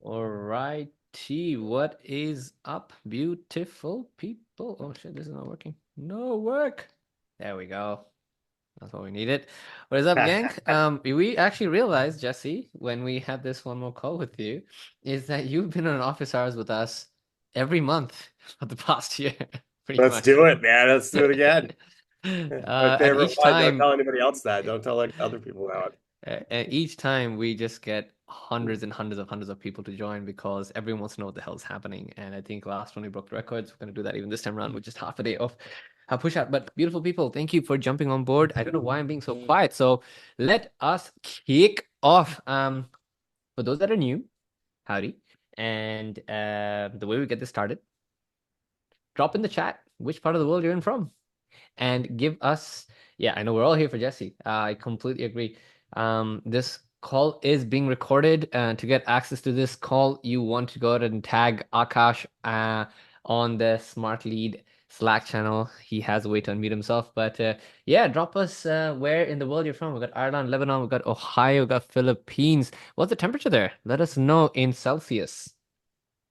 Alrighty, what is up, beautiful people? Oh shit, this is not working. No work. There we go. That's what we needed. What is up, gang? We actually realized, Jesse, when we had this one more call with you, is that you've been on office hours with us every month for the past year, pretty Let's much. do it, man. Let's do it again. My And favorite each one. Don't time tell anybody else that. Don't tell like other people that. And each time we just get hundreds and hundreds of people to join because everyone wants to know what the hell's happening. And I think last one we broke the records. We're going to do that even this time around with just half a day of a push out. But beautiful people, thank you for jumping on board. I don't know why I'm being so quiet. So let us kick off. For those that are new, howdy. And the way we get this started, drop in the chat which part of the world you're in from and give us, yeah, I know we're all here for Jesse. I completely agree. This call is being recorded. To get access to this call, you want to go ahead and tag Akash on the Smartlead Slack channel. He has a way to unmute himself. But yeah, drop us where in the world you're from. We've got Ireland, Lebanon, we've got Ohio, we've got Philippines. What's the temperature there? Let us know in Celsius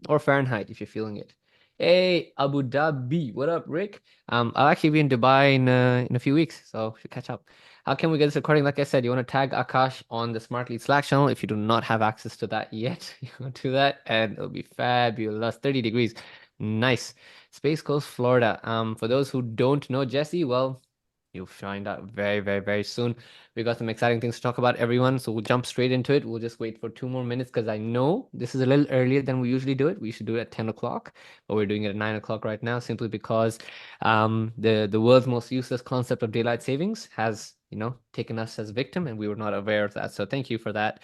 or Fahrenheit if you're feeling it. Hey, Abu Dhabi, what up, Rick? I'll actually be in Dubai in a few weeks, so we should catch up. How can we get this recording? Like I said, you want to tag Akash on the Smartly Slack channel. If you do not have access to that yet, you want to do that, and it'll be fabulous. 30 degrees, nice. Space Coast, Florida. For those who don't know Jesse, well, you'll find out very, very, very soon. We got some exciting things to talk about, everyone. So we'll jump straight into it. We'll just wait for 2 more minutes because I know this is a little earlier than we usually do it. We should do it at 10 o'clock, but we're doing it at 9 o'clock right now simply because the world's most useless concept of daylight savings has, taken us as a victim, and we were not aware of that. So thank you for that.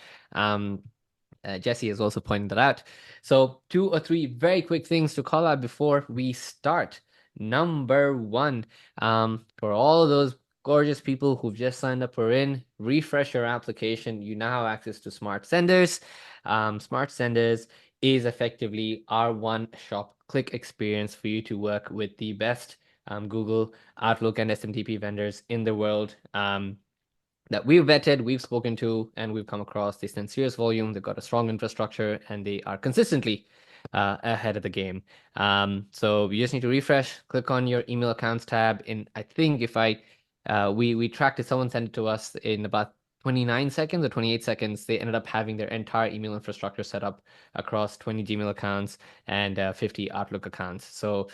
Jesse has also pointed that out. So, two or three very quick things to call out before we start. Number one, for all of those gorgeous people who've just signed up for in, refresh your application. You now have access to Smart Senders. Smart Senders is effectively our one-shop click experience for you to work with the best Google, Outlook, and SMTP vendors in the world. That we've vetted, we've spoken to, and we've come across. They send serious volume, they've got a strong infrastructure, and they are consistently ahead of the game. So you just need to refresh, click on your email accounts tab. I think if we tracked it, someone sent it to us in about 29 seconds or 28 seconds. They ended up having their entire email infrastructure set up across 20 Gmail accounts and 50 Outlook accounts. So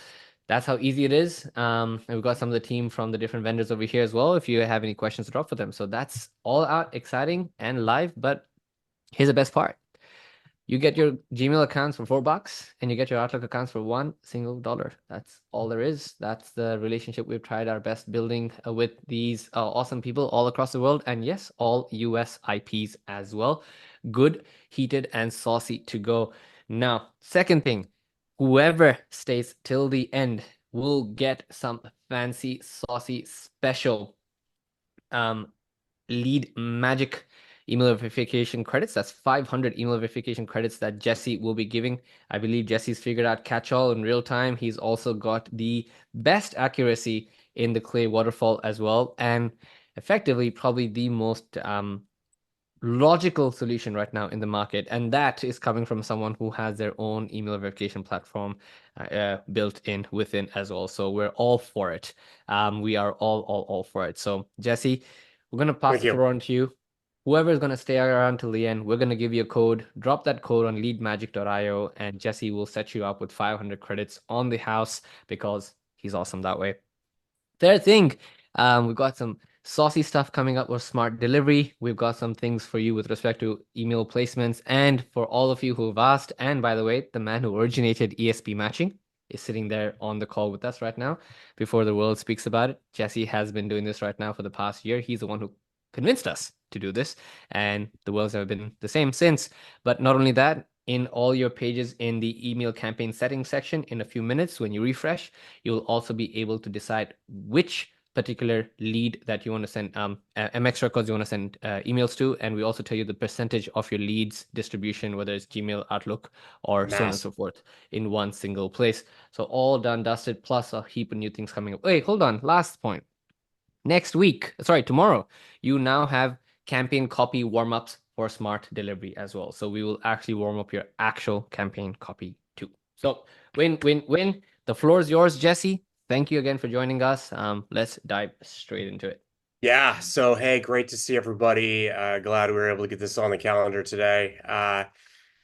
that's how easy it is. And we've got some of the team from the different vendors over here as well. If you have any questions to drop for them. So that's all out exciting and live. But here's the best part. You get your Gmail accounts for $4 and you get your Outlook accounts for $1. That's all there is. That's the relationship we've tried our best building with these awesome people all across the world. And yes, all US IPs as well. Good, heated, and saucy to go. Now, second thing, whoever stays till the end will get some fancy, saucy, special um, LeadMagic email verification credits. That's 500 email verification credits that Jesse will be giving. I believe Jesse's figured out catch-all in real time. He's also got the best accuracy in the clay waterfall as well, and effectively probably the most logical solution right now in the market, and that is coming from someone who has their own email verification platform built in within as well. So we're all for it. We are all for it. So Jesse, we're gonna pass Thank the you. floor on to you. Whoever is gonna stay around till the end, we're gonna give you a code. Drop that code on leadmagic.io, and Jesse will set you up with 500 credits on the house because he's awesome that way. Third thing, we've got some saucy stuff coming up with smart delivery. We've got some things for you with respect to email placements. And for all of you who've asked, and by the way, the man who originated ESP matching is sitting there on the call with us right now before the world speaks about it. Jesse has been doing this right now for the past year. He's the one who convinced us to do this, and the world's never been the same since. But not only that, in all your pages in the email campaign settings section, in a few minutes, when you refresh, you'll also be able to decide which particular lead that you want to send MX records you want to send emails to, and we also tell you the percentage of your leads distribution, whether it's Gmail, Outlook, or so on and so Mass. forth, in one single place. So all done, dusted, plus a heap of new things coming up. Wait, hold on. Last point. Next week, sorry, tomorrow, you now have campaign copy warm-ups for smart delivery as well. So we will actually warm up your actual campaign copy too. So win, win, win. The floor is yours, Jesse. Thank you again for joining us. Let's dive straight into it. Yeah. So, hey, great to see everybody. Glad we were able to get this on the calendar today.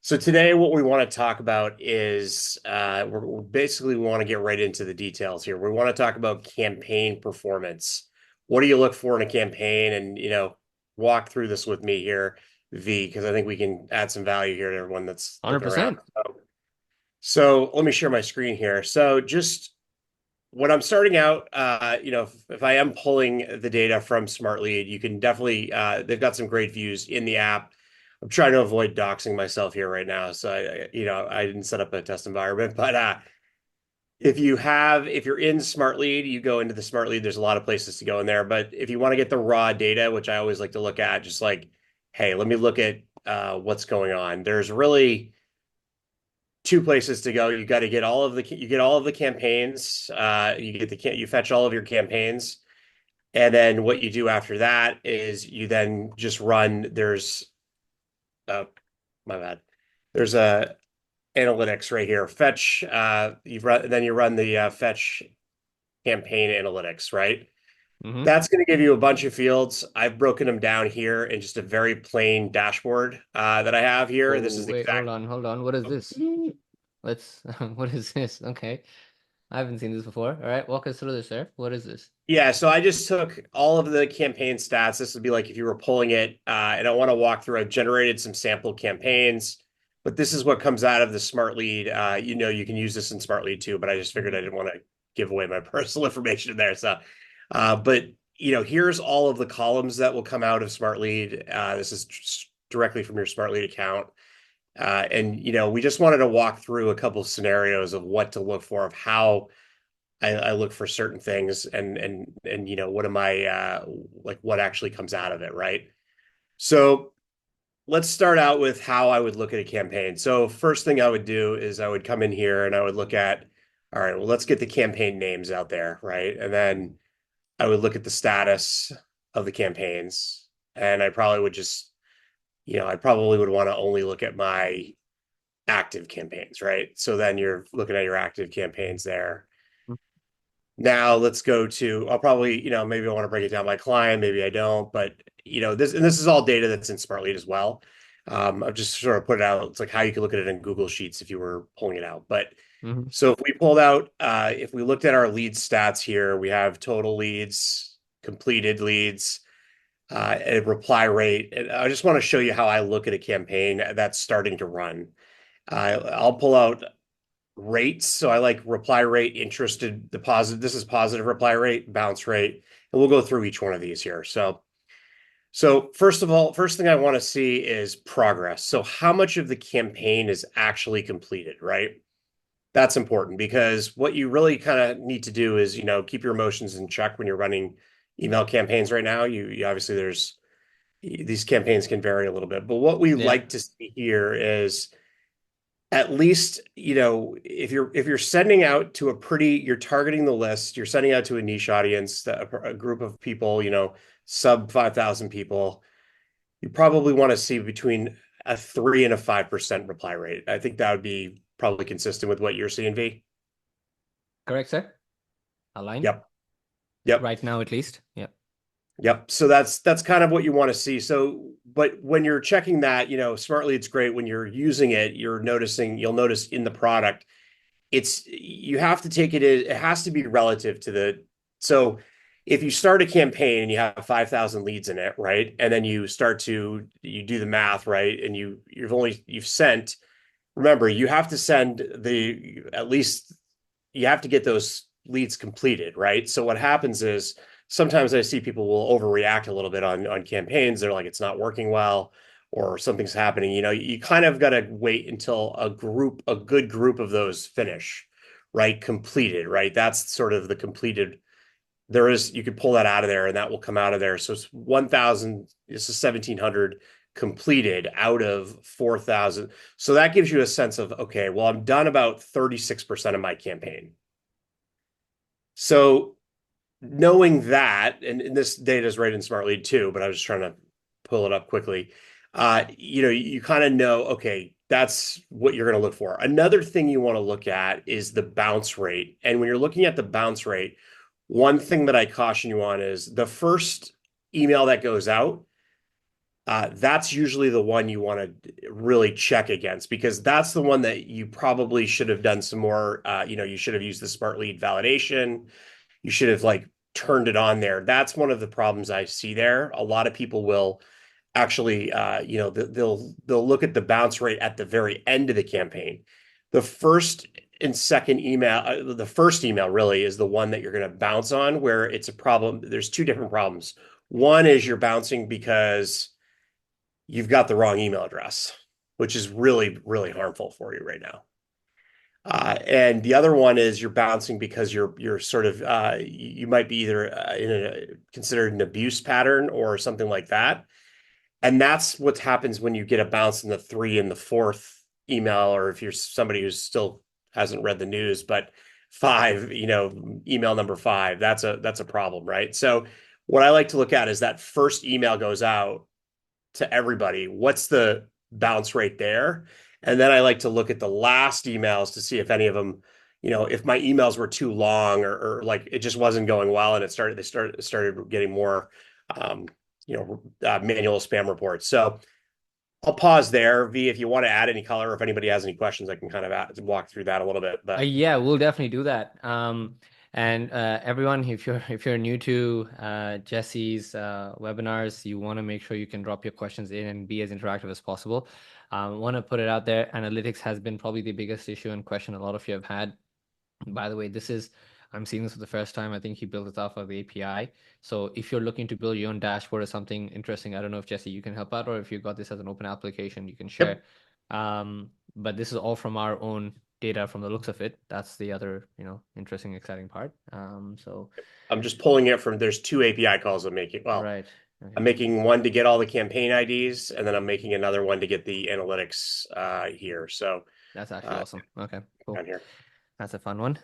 So today, what we want to talk about is we're basically we want to get right into the details here. We want to talk about campaign performance. What do you look for in a campaign? And walk through this with me here, V, because I think we can add some value here to everyone that's looking around. 100%. So let me share my screen here. So just when I'm starting out, if I am pulling the data from Smartlead, you can definitely, they've got some great views in the app. I'm trying to avoid doxing myself here right now. So I didn't set up a test environment, but if you're in Smartlead, you go into the Smartlead, there's a lot of places to go in there. But if you want to get the raw data, which I always like to look at, just like, hey, let me look at what's going on. There's really two places to go. You got to get all of the campaigns. You fetch all of your campaigns, and then what you do after that is you then just run. My bad. There's a analytics right here. Fetch. You run the fetch campaign analytics, right? Mm-hmm. That's going to give you a bunch of fields. I've broken them down here in just a very plain dashboard that I have here. This Oh, is the wait, exact. hold on. What is this? Let's, what is this? Okay. I haven't seen this before. All right, walk us through this, sir. What is this? Yeah, so I just took all of the campaign stats. This would be like if you were pulling it, and I want to walk through. I've generated some sample campaigns, but this is what comes out of the Smartlead. You can use this in Smartlead too, but I just figured I didn't want to give away my personal information in there. So, but here's all of the columns that will come out of Smartlead. This is directly from your Smartlead account. And we just wanted to walk through a couple of scenarios of what to look for, of how I look for certain things, and what am I like, what actually comes out of it, right? So let's start out with how I would look at a campaign. So first thing I would do is I would come in here and I would look at, all right, well, let's get the campaign names out there, right? And then I would look at the status of the campaigns, and I probably would just, I probably would want to only look at my active campaigns, right? So then you're looking at your active campaigns there. Now let's go to, I'll probably, maybe I want to break it down by client, maybe I don't, but this is all data that's in Smartlead as well. I've just sort of put it out. It's like how you could look at it in Google Sheets if you were pulling it out. But Mm-hmm. so if we pulled out, if we looked at our lead stats here, we have total leads, completed leads, and reply rate. And I just want to show you how I look at a campaign that's starting to run. I'll pull out rates. So I like reply rate, interested, deposit. This is positive reply rate, bounce rate, and we'll go through each one of these here. So first of all, first thing I want to see is progress. So how much of the campaign is actually completed, right? That's important, because what you really kind of need to do is, keep your emotions in check when you're running email campaigns right now. You obviously, these campaigns can vary a little bit, but what we Yeah, like to see here is, at least, if you're sending out to you're targeting the list, you're sending out to a niche audience, a group of people, sub 5,000 people, you probably want to see between a 3 and a 5% reply rate. I think that would be probably consistent with what you're seeing, V. correct, sir. Aligned. Yep. Yep. Right now, at least. Yeah. Yep. So that's kind of what you want to see. So, but when you're checking that, Smartlead's great. When you're using it, you'll notice in the product, you have to take it has to be relative to so if you start a campaign and you have 5,000 leads in it, right? And then you do the math, right? And you've sent, remember, you have to send at least, you have to get those leads completed, right? So what happens is, sometimes I see people will overreact a little bit on campaigns. They're like, it's not working well, or something's happening. You kind of got to wait until a good group of those finish, right? Completed, right? That's sort of the completed. You could pull that out of there, and that will come out of there. So it's 1,000, this is 1,700 completed out of 4,000. So that gives you a sense of, okay, well, I'm done about 36% of my campaign. So knowing that, and this data is right in Smartlead too, but I was just trying to pull it up quickly. you kind of know, okay, that's what you're going to look for. Another thing you want to look at is the bounce rate. And when you're looking at the bounce rate, one thing that I caution you on is the first email that goes out, that's usually the one you want to really check against because that's the one that you probably should have done some more. You should have used the smart lead validation. You should have like turned it on there. That's one of the problems I see there. A lot of people will actually, they'll look at the bounce rate at the very end of the campaign. The first and second email, the first email really is the one that you're going to bounce on, where it's a problem. There's two different problems. One is you're bouncing because you've got the wrong email address, which is really, really harmful for you right now. And the other one is you're bouncing because you're sort of you might be either considered an abuse pattern or something like that. And that's what happens when you get a bounce in the three and the fourth email, or if you're somebody who still hasn't read the news, but five, email number five, that's a problem, right? So what I like to look at is that first email goes out to everybody. What's the bounce rate there? And then I like to look at the last emails to see if any of them, if my emails were too long or like it just wasn't going well and they started getting more manual spam reports. So I'll pause there. V, if you want to add any color, if anybody has any questions, I can kind of walk through that a little bit. But Yeah, we'll definitely do that. And everyone, if you're new to Jesse's webinars, you want to make sure you can drop your questions in and be as interactive as possible. Want to put it out there. Analytics has been probably the biggest issue and question a lot of you have had. By the way, I'm seeing this for the first time. I think he built it off of the API. So if you're looking to build your own dashboard or something interesting, I don't know if Jesse, you can help out, or if you've got this as an open application, you can share. yep, But this is all from our own data from the looks of it. That's the other, interesting, exciting part. So I'm just pulling it from, there's two API calls I'm making. Well, right. I'm Okay. making one to get all the campaign IDs, and then I'm making another one to get the analytics here. So That's actually uh, awesome. Okay, cool. down here. That's a fun one.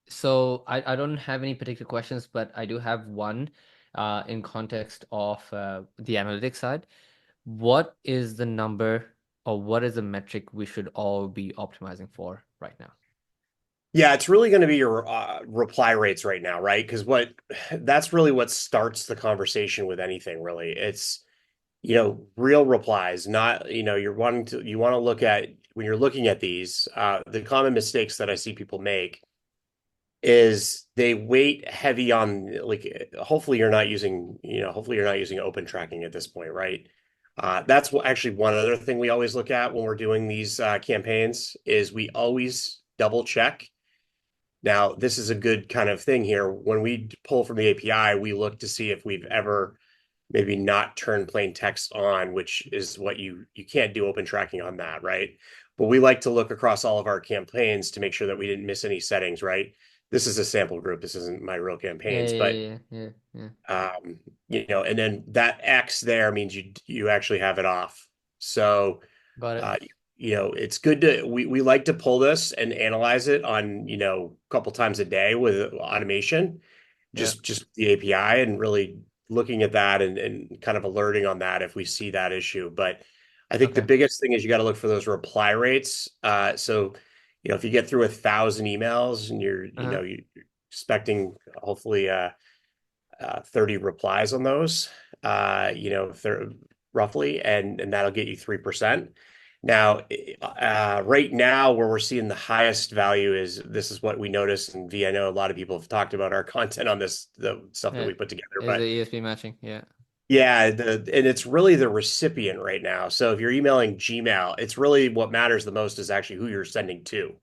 So I don't have any particular questions, but I do have one in context of the analytics side. What is the number or what is the metric we should all be optimizing for right now? Yeah, it's really going to be your reply rates right now, right? Because that's really what starts the conversation with anything, really. It's, real replies, not, you want to look at when you're looking at these, the common mistakes that I see people make is they weight heavy on like hopefully you're not using open tracking at this point, right? That's actually one other thing we always look at when we're doing these campaigns is we always double check. Now, this is a good kind of thing here. When we pull from the API, we look to see if we've ever maybe not turned plain text on, which is what you can't do open tracking on that, right? But we like to look across all of our campaigns to make sure that we didn't miss any settings, right? This is a sample group. This isn't my real Yeah, campaigns, but yeah, yeah, yeah, yeah. and then that X there means you actually have it off. So Got it. uh, it's good to we like to pull this and analyze it on, a couple times a day with automation, Yeah. just the API and really looking at that and kind of alerting on that if we see that issue. But I think the Okay. biggest thing is you got to look for those reply rates. So, if you get through 1,000 emails and Uh-huh. you're expecting hopefully 30 replies on those, if they're roughly, and that'll get you 3%. Now, right now, where we're seeing the highest value this is what we noticed, and V, I know a lot of people have talked about our content on this, the stuff that Yeah. we put together, Is the but ESP matching? Yeah. yeah, and it's really the recipient right now. So if you're emailing Gmail, it's really what matters the most is actually who you're sending to.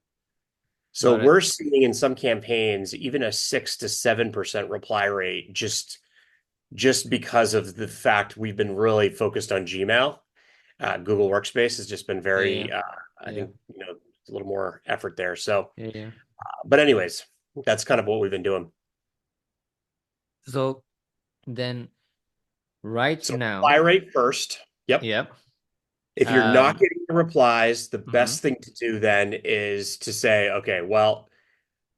So Got it. we're seeing in some campaigns even a 6 to 7% reply rate just because of the fact we've been really focused on Gmail. Google Workspace has just been Yeah, yeah, very, I yeah, think, a little more effort there. So, yeah, yeah. but anyways, that's kind of what we've been doing. So then right So reply now, rate first. Yep. yep. If you're not Um, getting the replies, the mhm. best thing to do then is to say, okay, well,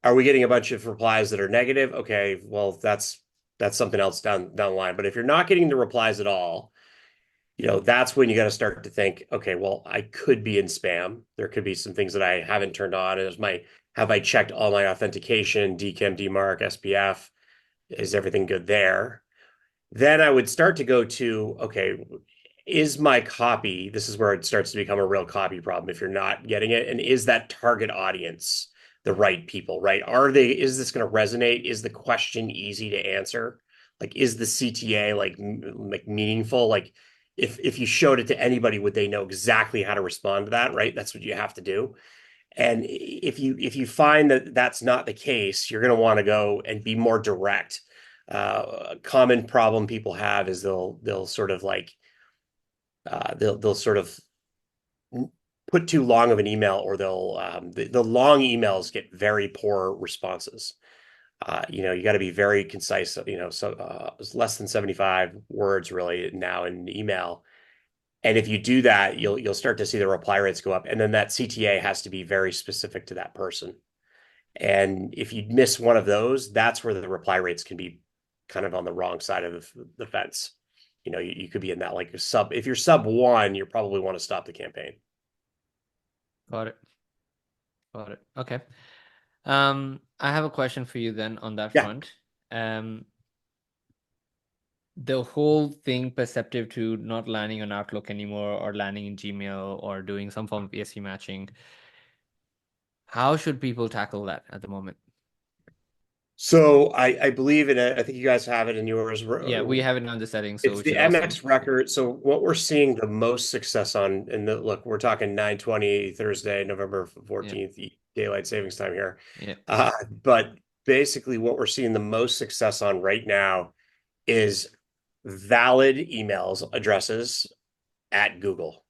are we getting a bunch of replies that are negative? Okay, well, that's something else down the line. But if you're not getting the replies at all, that's when you got to start to think, okay, well, I could be in spam. There could be some things that I haven't turned on. Have I checked all my authentication, DKIM, DMARC, SPF? Is everything good there? Then I would start to go to, okay, is my copy, this is where it starts to become a real copy problem if you're not getting it. And is that target audience the right people, right? Is this going to resonate? Is the question easy to answer? Like, is the CTA like meaningful? Like, if you showed it to anybody, would they know exactly how to respond to that, right? That's what you have to do. And if you find that that's not the case, you're going to want to go and be more direct. A common problem people have is they'll sort of like they'll sort of put too long of an email, or the long emails get very poor responses. You got to be very concise. So it's less than 75 words really now in email. And if you do that, you'll start to see the reply rates go up, and then that CTA has to be very specific to that person. And if you miss one of those, that's where the reply rates can be kind of on the wrong side of the fence. You could be in that like if you're sub one, you probably want to stop the campaign. Got it. Got it. Okay. I have a question for you then on that Yeah. front. Um, the whole thing perceptive to not landing on Outlook anymore or landing in Gmail or doing some form of ESC matching. How should people tackle that at the moment? So I believe in it. I think you guys have it in yours. Yeah, we have it on the settings, so It's which the is awesome. MX record. So what we're seeing the most success on, and look, we're talking 9/20 Thursday, November Yeah, 14th, daylight savings time here. yeah. But basically, what we're seeing the most success on right now is valid emails addresses at Google.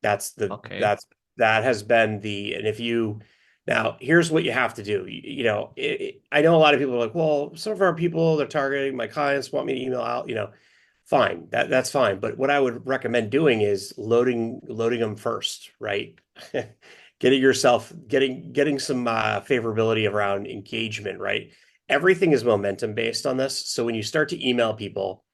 That's the Okay. that's that has been and if you now here's what you have to do. I know a lot of people are like, well, some of our people they're targeting my clients want me to email out. Fine, that's fine. But what I would recommend doing is loading them first, right? Getting some favorability around engagement, right? Everything is momentum based on this. So when you start to email people,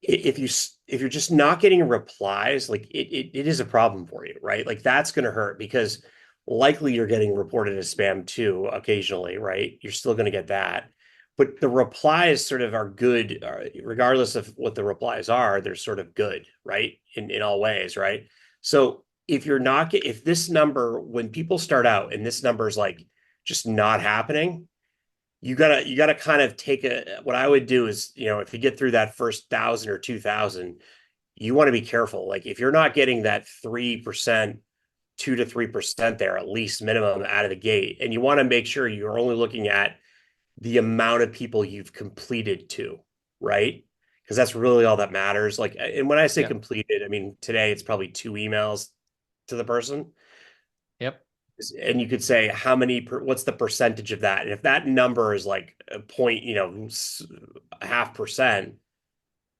if you're just not getting replies, like it is a problem for you, right? Like that's going to hurt because likely you're getting reported as spam too occasionally, right? You're still going to get that. But the replies sort of are good, regardless of what the replies are, they're sort of good, right? In all ways, right? So if this number, when people start out and this number is like just not happening, you gotta kind of what I would do is, if you get through that first 1,000 or 2,000, you want to be careful. Like if you're not getting that 3%, 2 to 3% there, at least minimum out of the gate, and you want to make sure you're only looking at the amount of people you've completed to, right? Because that's really all that matters. Like, and when I say Yeah. completed, I mean today it's probably 2 emails to the person, Yep. and you could say what's the percentage of that, and if that number is like a point, 0.5%,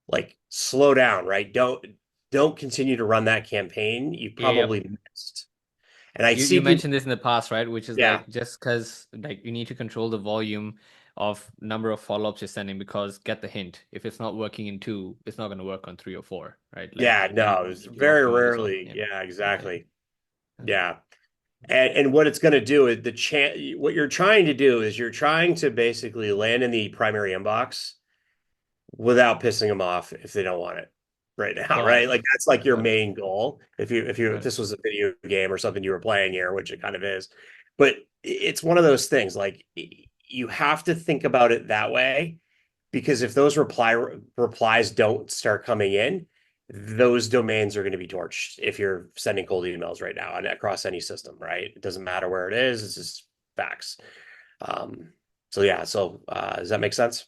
like slow down, right? Don't continue to run that campaign. You Yep. probably missed. And I You see people. mentioned this in the past, right? Which is Yeah, like just because like you need to control the volume of number of follow-ups you're sending because get the hint. If it's not working in two, it's not going to work on three or four, right? Like yeah, no, it's you very optimize as well. rarely. Yeah. Yeah, Yeah. exactly. Okay. Yeah. And what it's going to do is what you're trying to do is you're trying to basically land in the primary inbox without pissing them off if they don't want it right now, Got right? it. Like that's like your Got it. main goal. If Got it. this was a video game or something you were playing here, which it kind of is, but it's one of those things like you have to think about it that way, because if those replies don't start coming in, those domains are going to be torched if you're sending cold emails right now and across any system, right? It doesn't matter where it is, it's just facts. Um, so yeah, does that make sense?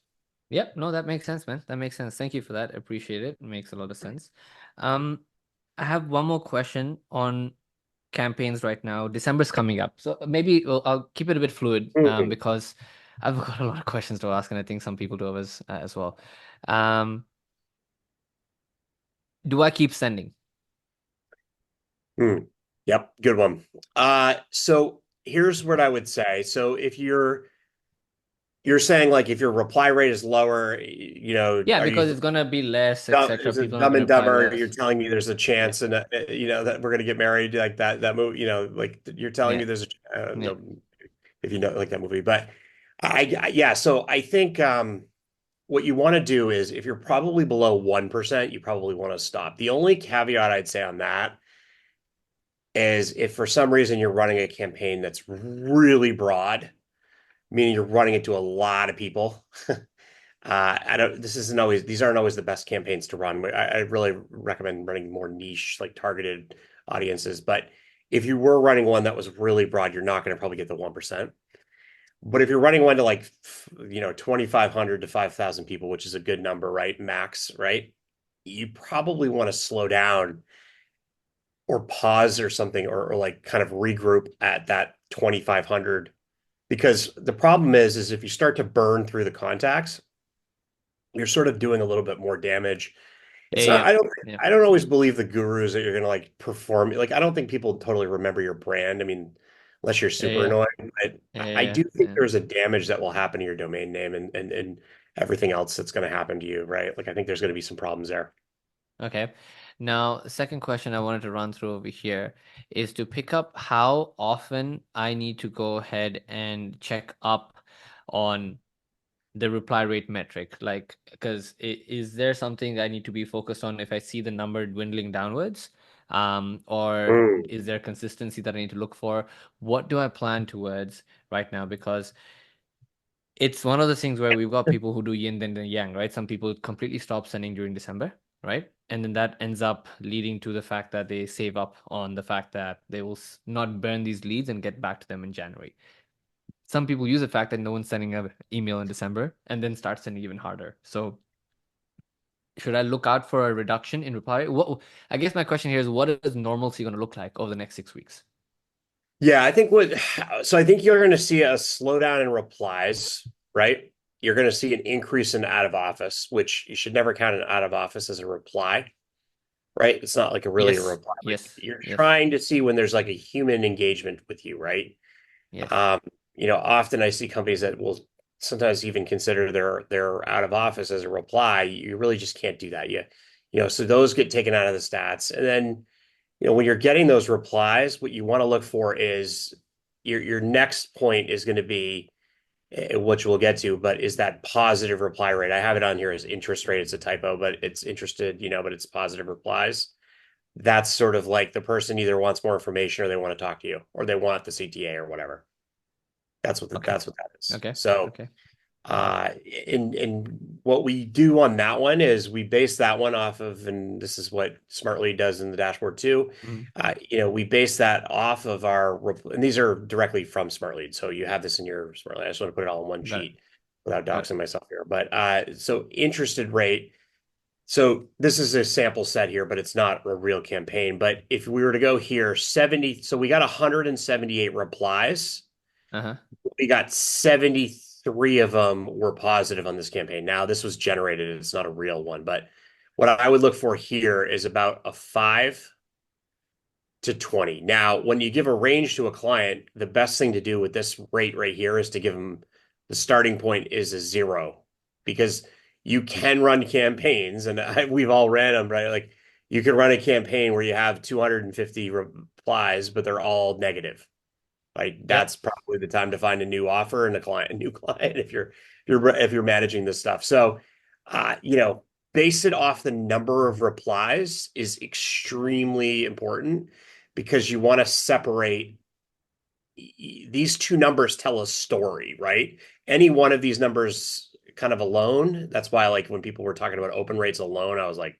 Yep, no, that makes sense, man. That makes sense. Thank you for that. Appreciate it. It makes a lot of sense. Um, I have one more question on campaigns right now. December's coming up, so maybe I'll keep it a bit fluid Mhm. because I've got a lot of questions to ask, and I think some people do as well. Um, do I keep sending? Hmm. Yep, good one. So here's what I would say. So if you're You're saying like if your reply rate is lower, you know, Yeah, are you because it's gonna be less, dumb, etc. is it People are not Dumb gonna and reply Dumber? You're less. telling me there's a Yeah, chance, and you know that we're gonna get married, like that movie. You know, like you're telling yeah, me there's a I don't yeah. know if you know like that movie, but yeah. So I think what you want to do is if you're probably below 1%, you probably want to stop. The only caveat I'd say on that is if for some reason you're running a campaign that's really broad, meaning you're running it to a lot of people. I don't. This isn't always. These aren't always the best campaigns to run. I really recommend running more niche, like targeted audiences. But if you were running one that was really broad, you're not going to probably get the 1%. But if you're running one to like, 2,500 to 5,000 people, which is a good number, right? Max, right? You probably want to slow down or pause or something, or like kind of regroup at that 2,500. Because the problem is if you start to burn through the contacts, you're sort of doing a little bit more damage. It's not, Yeah, I don't, yeah, I don't always believe the gurus that you're going to like perform. Like, I don't think people totally remember your brand. I mean, unless you're super yeah, annoying, but I yeah, do think yeah. there's a damage that will happen to your domain name and everything else that's going to happen to you, right? Like, I think there's going to be some problems there. Okay. Now, second question I wanted to run through over here is to pick up how often I need to go ahead and check up on the reply rate metric. Like, because is there something I need to be focused on if I see the number dwindling downwards? Or Mm. is there consistency that I need to look for? What do I plan towards right now? Because it's one of those things where we've got people who do yin then the yang, right? Some people completely stop sending during December, right? And then that ends up leading to the fact that they save up on the fact that they will not burn these leads and get back to them in January. Some people use the fact that no one's sending an email in December and then start sending even harder. So should I look out for a reduction in reply? What I guess my question here is what is normalcy going to look like over the next 6 weeks? Yeah, I think you're going to see a slowdown in replies, right? You're going to see an increase in out of office, which you should never count an out of office as a reply, right? It's not like really a Yes, reply. Like yes, you're yes, trying to see when there's like a human engagement with you, right? yes. Um, often I see companies that will sometimes even consider their out of office as a reply. You really just can't do that. So those get taken out of the stats. And then, when you're getting those replies, what you want to look for is your next point is going to be which we'll get to, but is that positive reply rate. I have it on here as interest rate. It's a typo, but it's interested, but it's positive replies. That's sort of like the person either wants more information or they want to talk to you or they want the CTA or whatever. Okay, That's what that is. okay, So okay. uh in what we do on that one is we base that one off of, and this is what Smartlead does in the dashboard too. Mhm. We base that off of and these are directly from Smartlead. So you have this in your Smartlead. I just want to put it all in one Got it, sheet without got it. doxing myself here. But so interested rate. So this is a sample set here, but it's not a real campaign. But if we were to go here, 70, so we got 178 replies. Uh-huh. We got 73 of them were positive on this campaign. Now, this was generated, it's not a real one, but what I would look for here is about a 5 to 20. Now, when you give a range to a client, the best thing to do with this rate right here is to give them the starting point is a 0 because you can run campaigns and we've all ran them, right? Like you can run a campaign where you have 250 replies, but they're all negative. Like Yep. that's probably the time to find a new offer and a new client if you're managing this stuff. So, base it off the number of replies is extremely important because you want to separate these two numbers tell a story, right? Any one of these numbers kind of alone. That's why, like, when people were talking about open rates alone, I was like,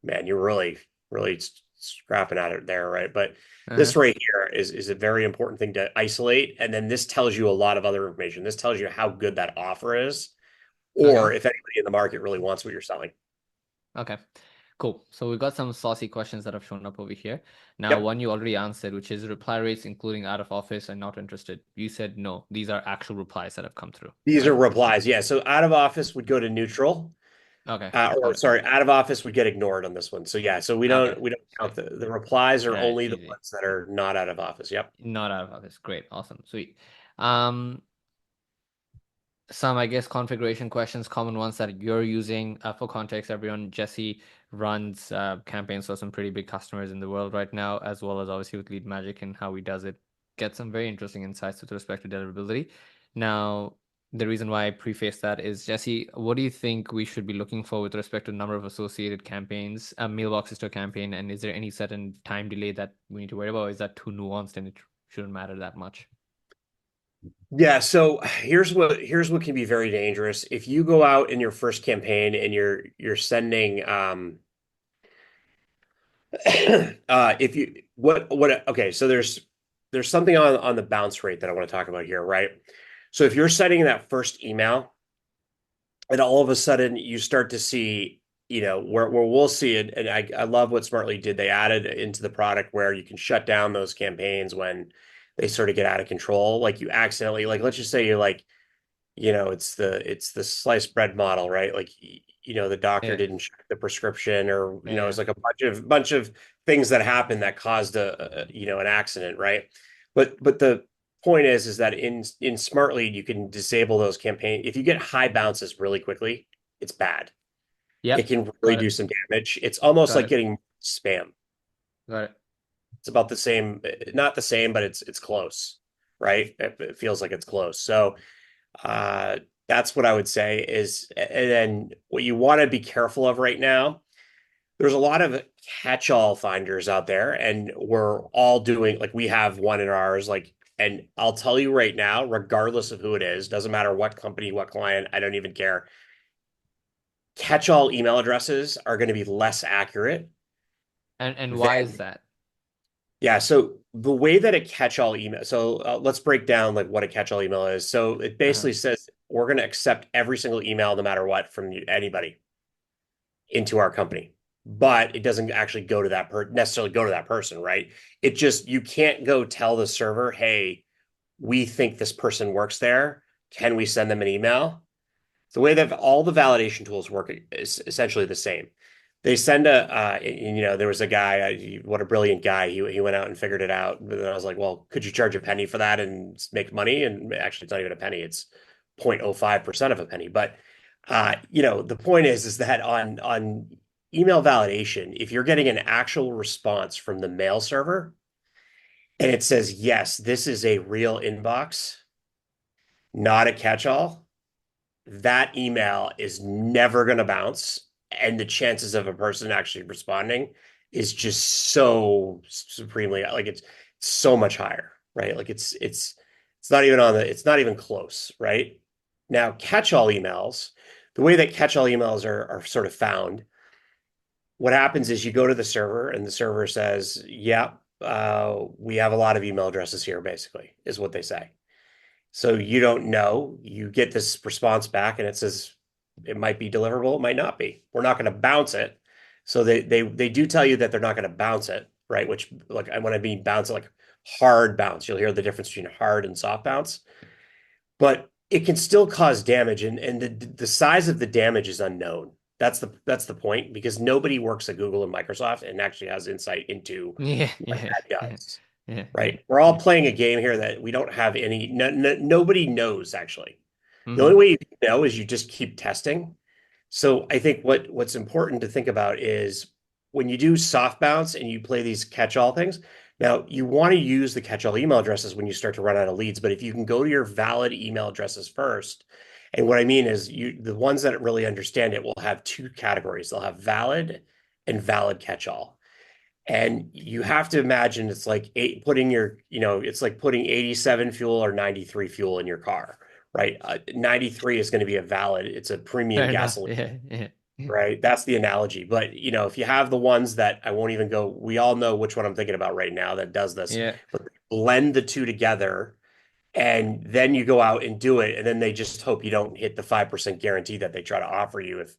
man, you're really, really scrapping at it there, right? But this Uh-huh. right here is a very important thing to isolate. And then this tells you a lot of other information. This tells you how good that offer is, or Okay. if anybody in the market really wants what you're selling. Okay. Cool. So we've got some saucy questions that have shown up over here. Now, Yep. one you already answered, which is reply rates including out of office and not interested. You said no. These are actual replies that have come through, These are right? replies. Yeah. So out of office would go to neutral. Okay. Or Got it. sorry, out of office would get ignored on this one. So yeah, so Okay. we don't count Sweet. the replies All are right. only the Easy. ones that are not out of office. Yep. Not out of office. Great. Awesome. Sweet. Um, some, I guess, configuration questions, common ones that you're using. For context, everyone, Jesse runs campaigns for some pretty big customers in the world right now, as well as obviously with LeadMagic and how he does it. Get some very interesting insights with respect to deliverability. Now, the reason why I preface that is, Jesse, what do you think we should be looking for with respect to number of associated campaigns, mailboxes to a campaign, and is there any certain time delay that we need to worry about, or is that too nuanced and it shouldn't matter that much? Yeah, so here's what can be very dangerous. If you go out in your first campaign and you're sending if you what okay, so there's something on the bounce rate that I want to talk about here, right? So if you're sending that first email and all of a sudden you start to see, where we'll see it, and I love what Smartly did. They added into the product where you can shut down those campaigns when they sort of get out of control. Like you accidentally, like let's just say you're like, it's the sliced bread model, right? Like the doctor Yeah, didn't check the prescription, or it's yeah, like a bunch of things that happened that caused an accident, right? But the point is that in Smartlead you can disable those campaigns. If you get high bounces really quickly, it's bad. It yep, can really got do it, some damage. It's almost got like it, getting spam. got it. It's about the same, not the same, but it's close, right? It feels like it's close. So uh, that's what I would say is, and then what you want to be careful of right now, there's a lot of catch-all finders out there, and we're all doing, like, we have one in ours, like, and I'll tell you right now, regardless of who it is, doesn't matter what company, what client, I don't even care. Catch-all email addresses are going to be less accurate And why is than, that? yeah. So the way that a catch-all email, so let's break down like what a catch-all email is. So it Uh-huh. basically says we're going to accept every single email, no matter what, from anybody into our company. But it doesn't actually go to necessarily go to that person, right? It just, you can't go tell the server, hey, we think this person works there. Can we send them an email? The way that all the validation tools work is essentially the same. They send there was a guy, what a brilliant guy. He went out and figured it out. But then I was like, well, could you charge a penny for that and make money? And actually, it's not even a penny. It's 0.05% of a penny. But the point is that on email validation, if you're getting an actual response from the mail server and it says, yes, this is a real inbox, not a catch-all, that email is never going to bounce. And the chances of a person actually responding is just so supremely, like, it's so much higher, right? Like it's not even it's not even close, right? Now, catch-all emails, the way that catch-all emails are sort of found, what happens is you go to the server and the server says, yeah, we have a lot of email addresses here, basically, is what they say. So you don't know. You get this response back and it says it might be deliverable, it might not be. We're not going to bounce it. So they do tell you that they're not going to bounce it, right? Which, like, when I mean bounce, like hard bounce. You'll hear the difference between hard and soft bounce, but it can still cause damage, and the size of the damage is unknown. That's the point, because nobody works at Google and Microsoft and actually has insight into Yeah, what yeah, that yeah, does, yeah, yeah, right? We're all yeah. playing a game here that we don't have any, nobody knows actually. The only Mm-hmm. way you know is you just keep testing. So I think what's important to think about is when you do soft bounce and you play these catch-all things, now you want to use the catch-all email addresses when you start to run out of leads, but if you can go to your valid email addresses first, and what I mean is the ones that really understand it will have two categories. They'll have valid and valid catch-all. And you have to imagine it's like it's like putting 87 fuel or 93 fuel in your car, right? 93 is going to be a valid, it's a premium Fair enough. gasoline, Yeah, yeah, right? That's the analogy. But if you have the ones that I won't even go, we all know which one I'm thinking about right now that does this, yeah. but they blend the two together and then you go out and do it, and then they just hope you don't hit the 5% guarantee that they try to offer you. If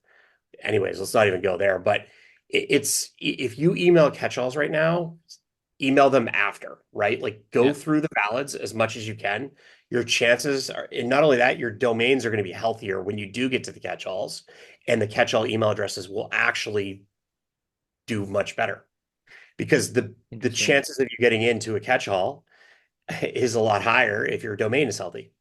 Anyways, let's not even go there. But it's, if you email catch-alls right now, email them after, right? Like, go Yeah. through the valids as much as you can. Your chances are, and not only that, your domains are going to be healthier when you do get to the catch-alls, and the catch-all email addresses will actually do much better, because the Interesting. chances of you getting into a catch-all is a lot higher if your domain is healthy.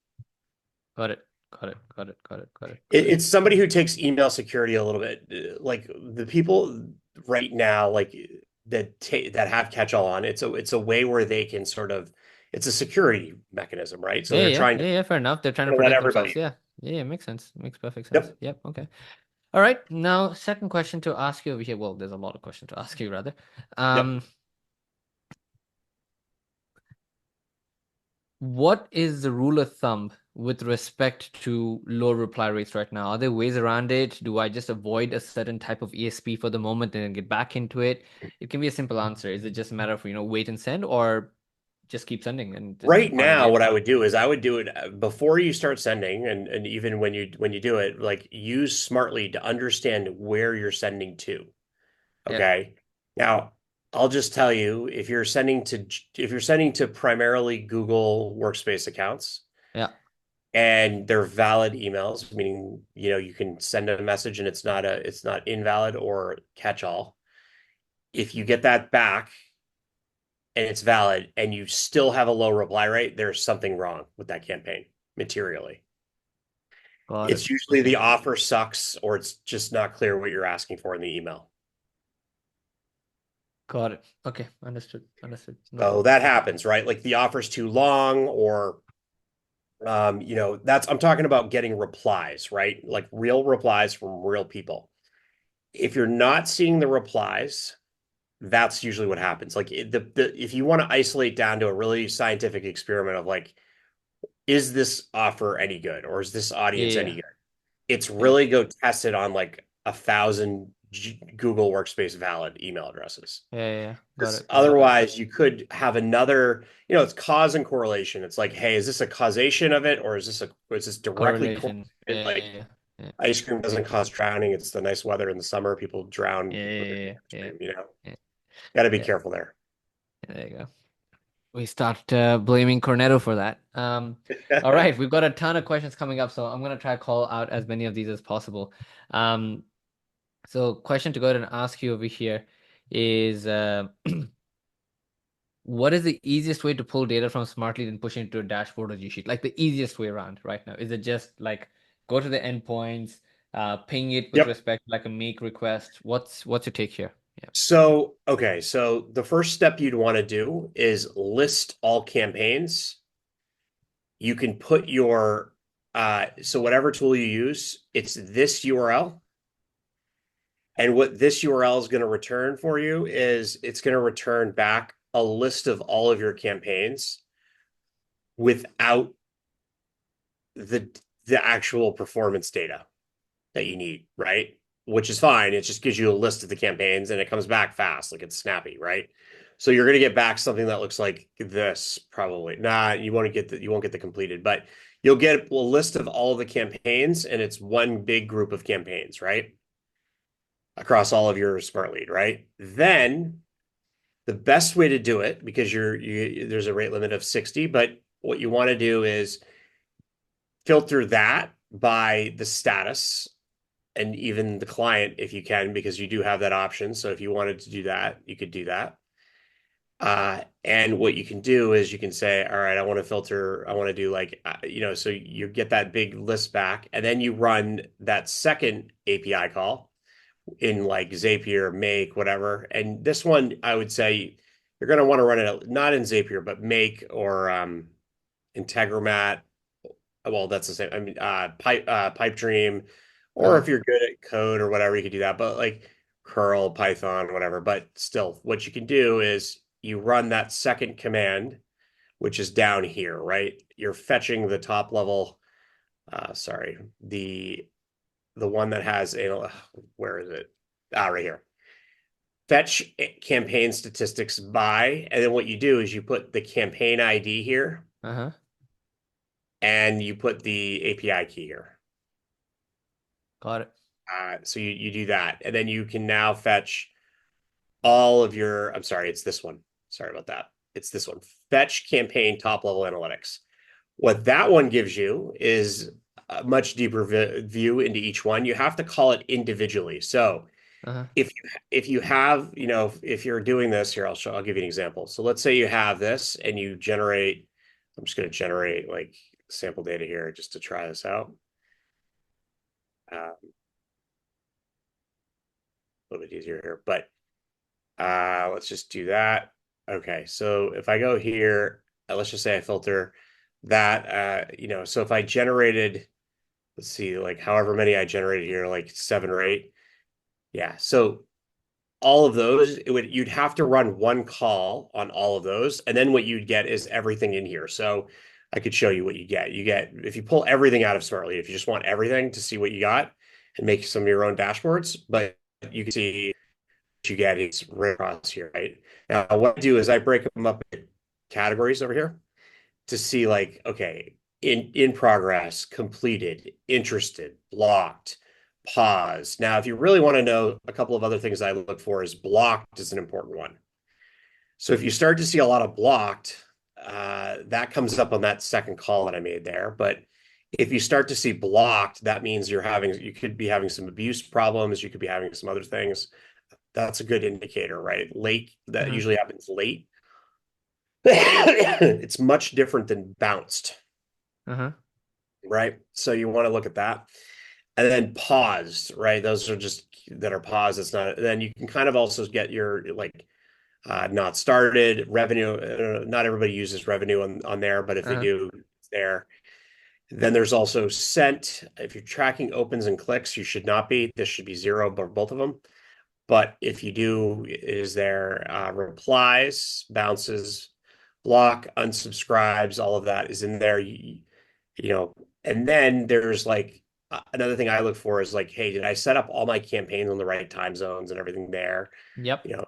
Got it. Got it. Got it. Got it. Got it. Got it. It's somebody who takes email security a little bit, like the people right now, like that have catch-all on. It's a way where they can sort of, it's a security mechanism, right? So Yeah, they're yeah, trying yeah, yeah. Fair enough. They're trying to to let protect themselves. everybody. Yeah, yeah, yeah. Makes sense. Makes perfect sense. Yep. Yep. Okay. All right. Now, second question to ask you over here. Well, there's a lot of questions to ask you, rather. Yep. Um, what is the rule of thumb with respect to low reply rates right now? Are there ways around it? Do I just avoid a certain type of ESP for the moment and then get back into it? It can be a simple answer. Is it just a matter of, wait and send, or just keep sending and just Right part of now, it? what I would do is I would do it before you start sending, and even when you do it, like use Smartlead to understand where you're sending to. Yeah. Okay. Now, I'll just tell you, if you're sending to primarily Google Workspace accounts Yeah. and they're valid emails, meaning, you can send a message and it's not invalid or catch all. If you get that back and it's valid and you still have a low reply rate, there's something wrong with that campaign materially. Got it. It's usually Okay. the offer sucks or it's just not clear what you're asking for in the email. Got it. Okay. Understood. Understood. No So problem. that happens, right? Like the offer's too long, or I'm talking about getting replies, right? Like real replies from real people. If you're not seeing the replies, that's usually what happens. Like if you want to isolate down to a really scientific experiment of like, is this offer any good or is this Yeah. audience any Yeah. good? It's Yeah. really go test it on like 1,000 Google Workspace valid email addresses. Yeah. Yeah. Yeah. Got Because it. Got it. otherwise, you could have another, it's cause and correlation. It's like, hey, is this a causation of it, or is this directly Correlation. correlated? Yeah. Like Yeah. Yeah. ice cream doesn't cause drowning. It's the nice weather in the summer. People drown Yeah. with Yeah. ice Yeah. cream, Yeah. Got to be Yeah. careful there. Yeah. There you go. We start blaming Cornetto for that. All right, we've got a ton of questions coming up, so I'm gonna try to call out as many of these as possible. Um, so question to go ahead and ask you over here is what is the easiest way to pull data from Smartlead and push it into a dashboard or G Sheet? Like the easiest way around right now. Is it just like go to the endpoints, ping it with Yep. respect to like a make request? What's your take here? Yeah. So, okay. So the first step you'd want to do is list all campaigns. You can put so whatever tool you use, it's this URL. And what this URL is going to return for you is it's going to return back a list of all of your campaigns without the the actual performance data that you need, right? Which is fine. It just gives you a list of the campaigns and it comes back fast, like it's snappy, right? So you're going to get back something that looks like this, probably. Nah, you won't get the completed, but you'll get a list of all of the campaigns, and it's one big group of campaigns, right? Across all of your Smartlead, right? Then the best way to do it, because there's a rate limit of 60, but what you want to do is filter that by the status and even the client if you can, because you do have that option. So if you wanted to do that, you could do that. And what you can do is you can say, all right, I want to do like, so you get that big list back, and then you run that second API call in like Zapier, Make, whatever. And this one, I would say you're going to want to run it not in Zapier, but Make or Integromat. Well, that's the same. I mean, Pipe Dream, or Uh-huh. if you're good at code or whatever, you could do that. But like curl, Python, whatever. But still, what you can do is you run that second command, which is down here, right? You're fetching the top level. Sorry, the one that has where is it? Right here. Fetch campaign statistics by, and then what you do is you put the campaign ID here, Uh-huh. and you put the API key here. Got it. So you do that, and then you can now fetch all of your. I'm sorry, it's this one. Sorry about that. It's this one. Fetch campaign top level analytics. What that one gives you is a much deeper view into each one. You have to call it individually. So Uh-huh. if you have, if you're doing this here, I'll give you an example. So let's say you have this and you generate. I'm just going to generate like sample data here just to try this out. A little bit easier here, but let's just do that. Okay, so if I go here, let's just say I filter that, so if I generated, let's see, like however many I generated here, like 7 or 8. Yeah, so all of those, you'd have to run one call on all of those, and then what you'd get is everything in here. So I could show you what you get. You get, if you pull everything out of Smartlead, if you just want everything to see what you got and make some of your own dashboards, but you can see what you get is right across here, right? Now, what I do is I break them up in categories over here to see like, okay, in progress, completed, interested, blocked, pause. Now, if you really want to know, a couple of other things I look for is blocked is an important one. So if you start to see a lot of blocked, that comes up on that second call that I made there. But if you start to see blocked, that means you could be having some abuse problems. You could be having some other things. That's a good indicator, right? Late, that Uh-huh. usually happens late. It's much different than bounced, Uh-huh. right? So you want to look at that. And then paused, right? Those are just that are paused. It's not, then you can kind of also get your like not started revenue. Not everybody uses revenue on there, but if they Uh-huh. do, it's there. Then there's also sent. If you're tracking opens and clicks, you should not be. This should be 0, but both of them. But if you do, is there replies, bounces, block, unsubscribes, all of that is in there. And then there's like another thing I look for is like, hey, did I set up all my campaigns on the right time zones and everything there? Yep. You know,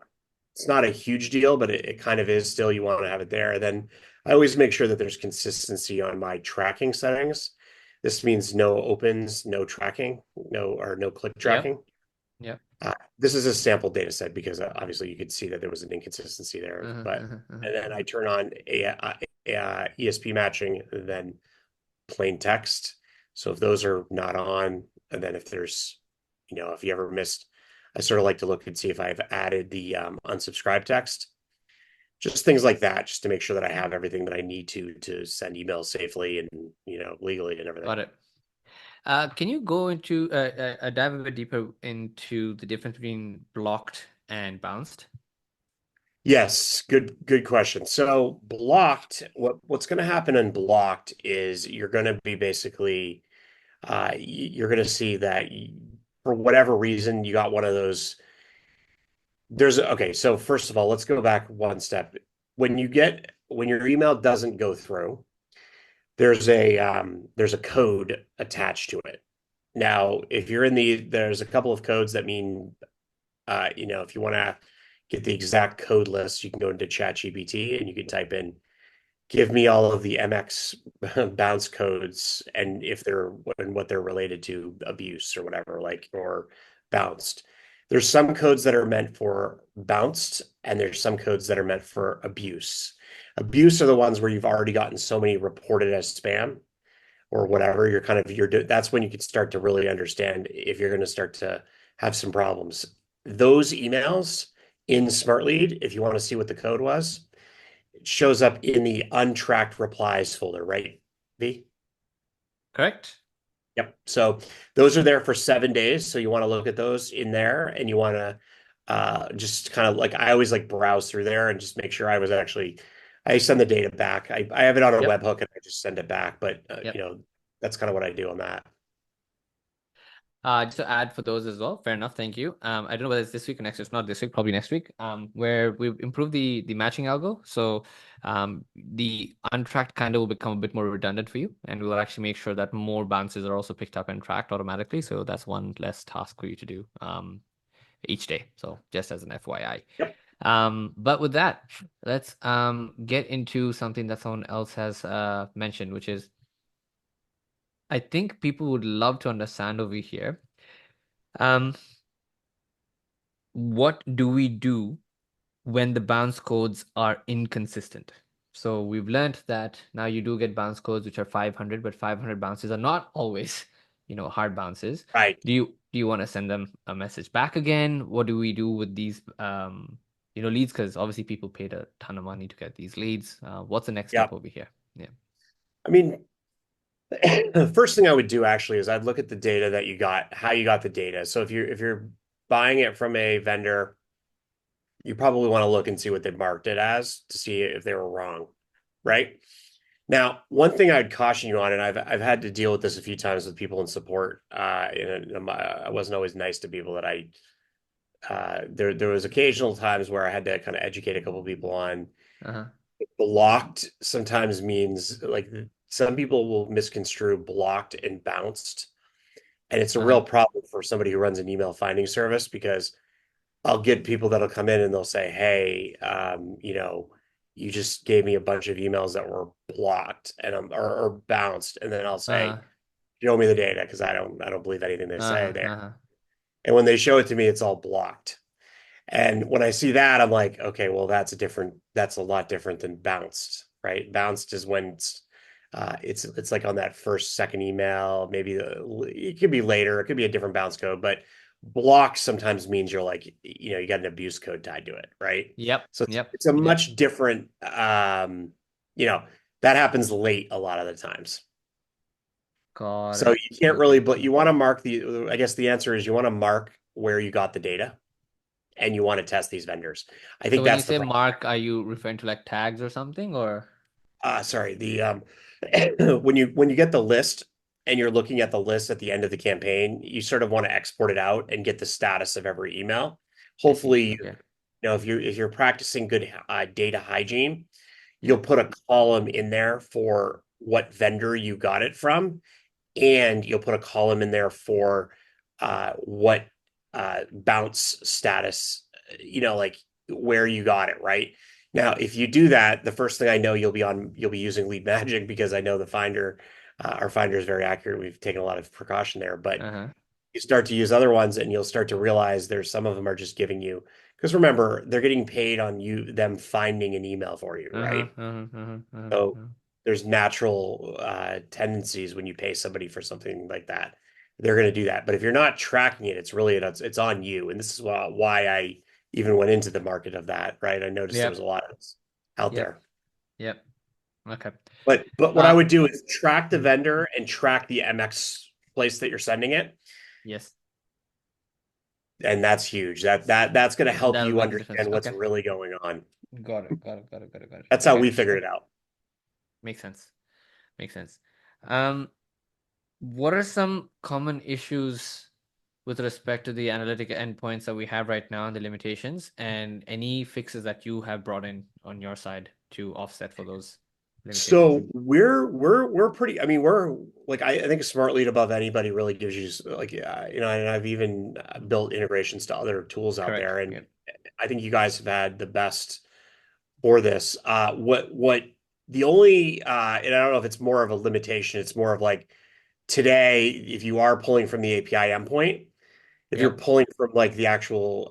it's not a huge deal, but it kind of is still. You want to have it there. And then I always make sure that there's consistency on my tracking settings. This means no opens, no tracking, no click Yep. tracking. Yep. This is a sample data set because obviously you could see that there was an inconsistency there. Uh-huh. But Uh-huh. Uh-huh. and then I turn on ESP matching, and then plain text. So if those are not on, and then if there's, if you ever missed, I sort of like to look and see if I've added the unsubscribe text, just things like that, just to make sure that I have everything that I need to send emails safely and legally and everything. Got it. Can you go into dive a bit deeper into the difference between blocked and bounced? Yes, good question. So blocked, what's going to happen in blocked is you're going to be basically you're going to see that for whatever reason you got one of those. Okay, so first of all, let's go back one step. When your email doesn't go through, there's a code attached to it. Now, if you're there's a couple of codes that mean if you want to get the exact code list, you can go into ChatGPT and you can type in, give me all of the MX bounce codes and if they're and what they're related to abuse or whatever, like, or bounced. There's some codes that are meant for bounced, and there's some codes that are meant for abuse. Abuse are the ones where you've already gotten so many reported as spam or whatever. That's when you could start to really understand if you're going to start to have some problems. Those emails in Smartlead, if you want to see what the code was, it shows up in the untracked replies folder, right? V? Correct? Yep. So those are there for 7 days. So you want to look at those in there and you want to just kind of like, I always like browse through there and just make sure I send the data back. I have it on a Yep. webhook and I just send it back. But, Yep. that's kind of what I do on that. Just to add for those as well. Fair enough. Thank you. I don't know whether it's this week or next. It's not this week, probably next week. Where we've improved the matching algo. So, the untracked kind of will become a bit more redundant for you, and we'll actually make sure that more bounces are also picked up and tracked automatically. So that's one less task for you to do each day. So just as an FYI. Yep. But with that, let's get into something that someone else has mentioned, which is I think people would love to understand over here. Um, what do we do when the bounce codes are inconsistent? So we've learned that now you do get bounce codes which are 500, but 500 bounces are not always, hard bounces. Right. Do you want to send them a message back again? What do we do with these leads? Because obviously people paid a ton of money to get these leads. What's the next Yeah. step over here? Yeah. I mean, The first thing I would do actually is I'd look at the data that you got, how you got the data. So if you're buying it from a vendor, you probably want to look and see what they marked it as to see if they were wrong, right? Now, one thing I'd caution you on, and I've had to deal with this a few times with people in support, and I wasn't always nice to people that there was occasional times where I had to kind of educate a couple people on Uh-huh. blocked sometimes means like some people will misconstrue blocked and bounced. And it's a real Uh-huh. problem for somebody who runs an email finding service because I'll get people that'll come in and they'll say, "Hey, you just gave me a bunch of emails that were blocked and or bounced," and then I'll say, Uh-huh. "Show me the data," because I don't believe anything they say Uh-huh. there. Uh-huh. And when they show it to me, it's all blocked. And when I see that, I'm like, okay, well, that's a lot different than bounced, right? Bounced is when it's like on that first, second email, maybe it could be later, it could be a different bounce code, but block sometimes means you're like, you got an abuse code tied to it, right? Yep. So it's, Yep. it's a Yep. much different, you know, that happens late a lot of the times. Got So it. you can't really, Okay. but you want to mark I guess the answer is you want to mark where you got the data and you want to test these vendors. I So think when you that's the say problem. mark, are you referring to like tags or something or? Sorry, the when you get the list and you're looking at the list at the end of the campaign, you sort of want to export it out and get the status of every email. I see. Hopefully, Okay. if you're practicing good data hygiene, you'll Yep. put a column in there for what vendor you got it from, and you'll put a column in there for what bounce status, like where you got it, right? Now, if you do that, the first thing I know you'll be using LeadMagic because I know our finder is very accurate. We've taken a lot of precaution there, but Uh-huh. you start to use other ones and you'll start to realize there's some of them are just giving you because remember, they're getting paid on them finding an email for you, Uh-huh. right? Uh-huh. Uh-huh. So Uh-huh. there's natural tendencies when you pay somebody for something like that. They're going to do that. But if you're not tracking it, it's on you. And this is why I even went into the market of that, right? I noticed there was Yep. a lot of out Yep. there. Yep. Okay. But what I Uh, would do is track the mhm. vendor and track the MX place that you're sending it. Yes. And that's huge. That's going to help That'll you make a difference. understand what's Okay. really going on. Got it. Got it. Got it. Got it. Got it. That's how Okay. we figured Okay. it out. Makes sense. Makes sense. Um, what are some common issues with respect to the analytic endpoints that we have right now and the limitations, and any fixes that you have brought in on your side to offset for those limitations? So we're pretty. I mean, we're like I think a smart lead above anybody really gives you like and I've even built integrations to other tools out Correct. there, and Yep. I think you guys have had the best for this. What the only and I don't know if it's more of a limitation. It's more of like today, if you are pulling from the API endpoint, if you're Yep. pulling from like the actual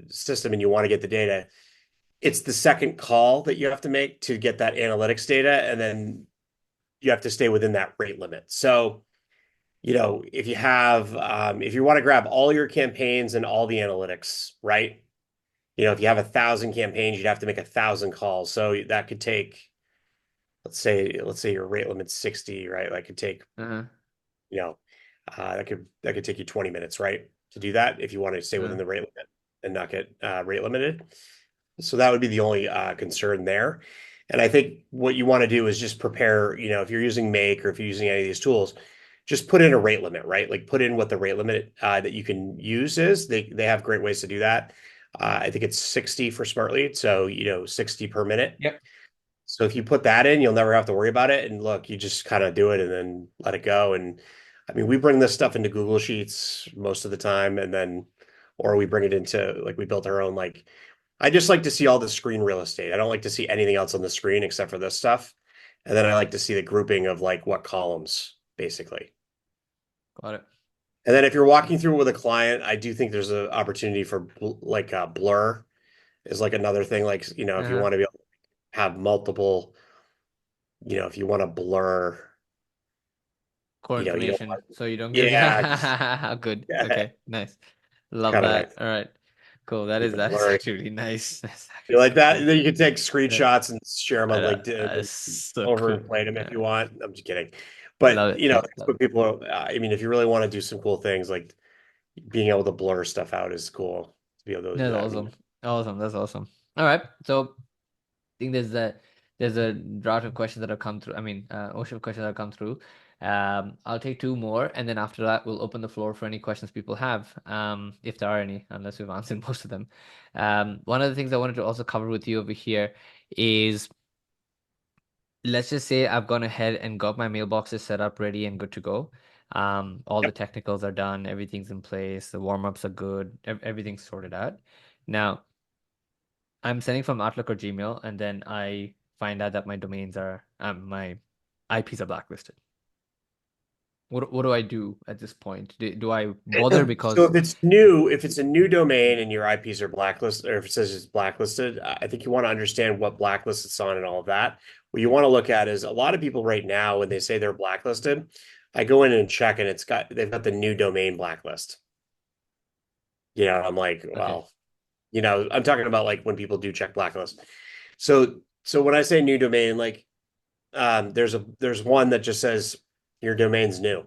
system and you want to get the data, it's the second call that you have to make to get that analytics data, and then you have to stay within that rate limit. So, if you want to grab all your campaigns and all the analytics, right? If you have 1,000 campaigns, you'd have to make 1,000 calls. So that could take, let's say your rate limit's 60, right? That could take, Uh-huh. you know, that could take you 20 minutes, right? To do that if you want to stay within Uh-huh. the rate limit and not get rate limited. So that would be the only concern there. And I think what you want to do is just prepare, if you're using Make or if you're using any of these tools, just put in a rate limit, right? Like put in what the rate limit that you can use is. They have great ways to do that. I think it's 60 for Smartlead, so 60 per minute. Yep. So if you put that in, you'll never have to worry about it. And look, you just kind of do it and then let it go. And I mean, we bring this stuff into Google Sheets most of the time, and then or we bring it into like we built our own like I just like to see all the screen real estate. I don't like to see anything else on the screen except for this stuff. And then I like to see the grouping of like what columns, basically. Got it. And then if you're walking through with a client, I do think there's an opportunity for like blur is like another thing. Like, if you Uh-huh. want to be able to have multiple, if you want to blur, Core you don't information, want, so you don't give yeah, just good. yeah, Okay. Nice. it's Love kind of nice. that. All right. Cool. That Keep is it that is blurry. actually really nice. That's You actually like so that? cool. Then you can take Yeah. screenshots and share them on LinkedIn That is and so cool. overplay them if Yeah. you want. I'm just kidding. But Love it, love it, that's love what it. people are, I mean, if you really want to do some cool things, like being able to blur stuff out is cool. To be able to, That's I mean, awesome. Awesome. That's awesome. All right. So think there's a drought of questions that have come through. I mean, ocean of questions that have come through. I'll take two more, and then after that, we'll open the floor for any questions people have, if there are any, unless we've answered most of them. One of the things I wanted to also cover with you over here is, let's just say I've gone ahead and got my mailboxes set up, ready and good to go. All the yep. technicals are done, everything's in place, the warm-ups are good, everything's sorted out. Now, I'm sending from Outlook or Gmail, and then I find out that my domains are my IPs are blacklisted. What do I do at this point? Do I bother So because if it's a new domain and your IPs are blacklisted, or if it says it's blacklisted, I think you want to understand what blacklist it's on and all of that. What you want to look at is a lot of people right now, when they say they're blacklisted, I go in and check and they've got the new domain blacklist. I'm like, okay, well, I'm talking about like when people do check blacklist. So when I say new domain, like there's one that just says your domain's new,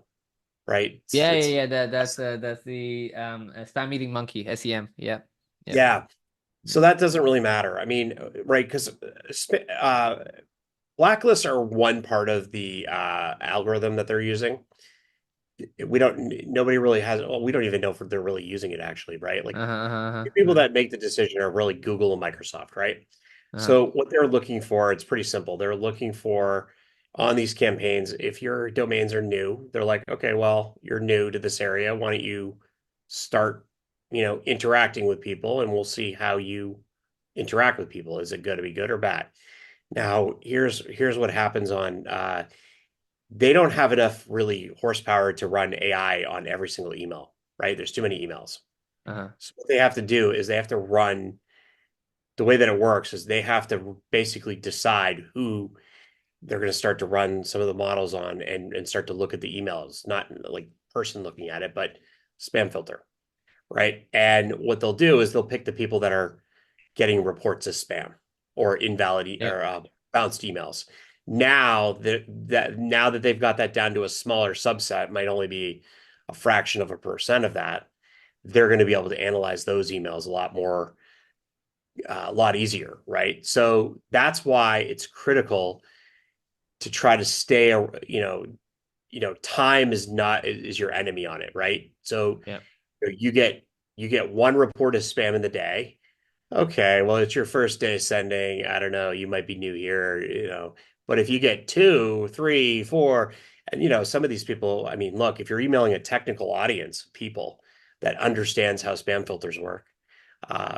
right? yeah, yeah, It's yeah. That's the spam eating monkey, SEM. Yeah, yeah, Yeah. So that doesn't really matter. I mean, right? Because blacklists are one part of the algorithm that they're using. Nobody really has, well, we don't even know if they're really using it actually, right? Like uh-huh, the uh-huh, people uh-huh, that make the decision are really Google and Microsoft, right? uh-huh. So what they're looking for, it's pretty simple. They're looking for on these campaigns, if your domains are new, they're like, okay, well, you're new to this area. Why don't you start, interacting with people and we'll see how you interact with people. Is it going to be good or bad? Now, here's what happens on they don't have enough really horsepower to run AI on every single email, right? There's too many emails. Uh-huh. So what they have to do is they have to run the way that it works is they have to basically decide who they're going to start to run some of the models on and start to look at the emails, not like person looking at it, but spam filter, right? And what they'll do is they'll pick the people that are getting reports as spam or invalid Yep. or bounced emails. Now that they've got that down to a smaller subset, might only be a fraction of a percent of that, they're going to be able to analyze those emails a lot easier, right? So that's why it's critical to try to stay, time is your enemy on it, right? So Yep. you get one report as spam in the day. Okay, well, it's your first day sending. I don't know, you might be new here. But if you get two, three, four, and some of these people, I mean, look, if you're emailing a technical audience, people that understands how spam filters work,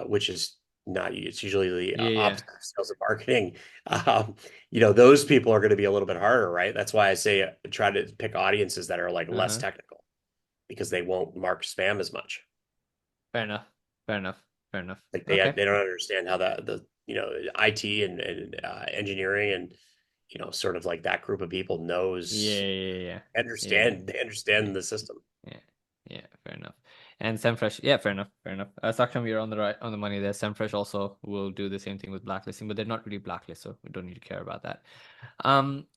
which is not, it's usually the Yeah, yeah. opposite of sales and marketing. Um, those people are going to be a little bit harder, right? That's why I say try to pick audiences that are like less Uh-huh. technical because they won't mark spam as much. Fair enough. Fair enough. Fair enough. Like Okay. they don't understand how the IT and engineering and sort of like that group of people Yeah, knows yeah, yeah. Yeah. understand they Yeah. understand the system. Yeah, yeah, fair enough. And SEMrush, yeah, fair enough, fair enough. Saksham, you're on the money there. SEMrush also will do the same thing with blacklisting, but they're not really blacklisted, so we don't need to care about that.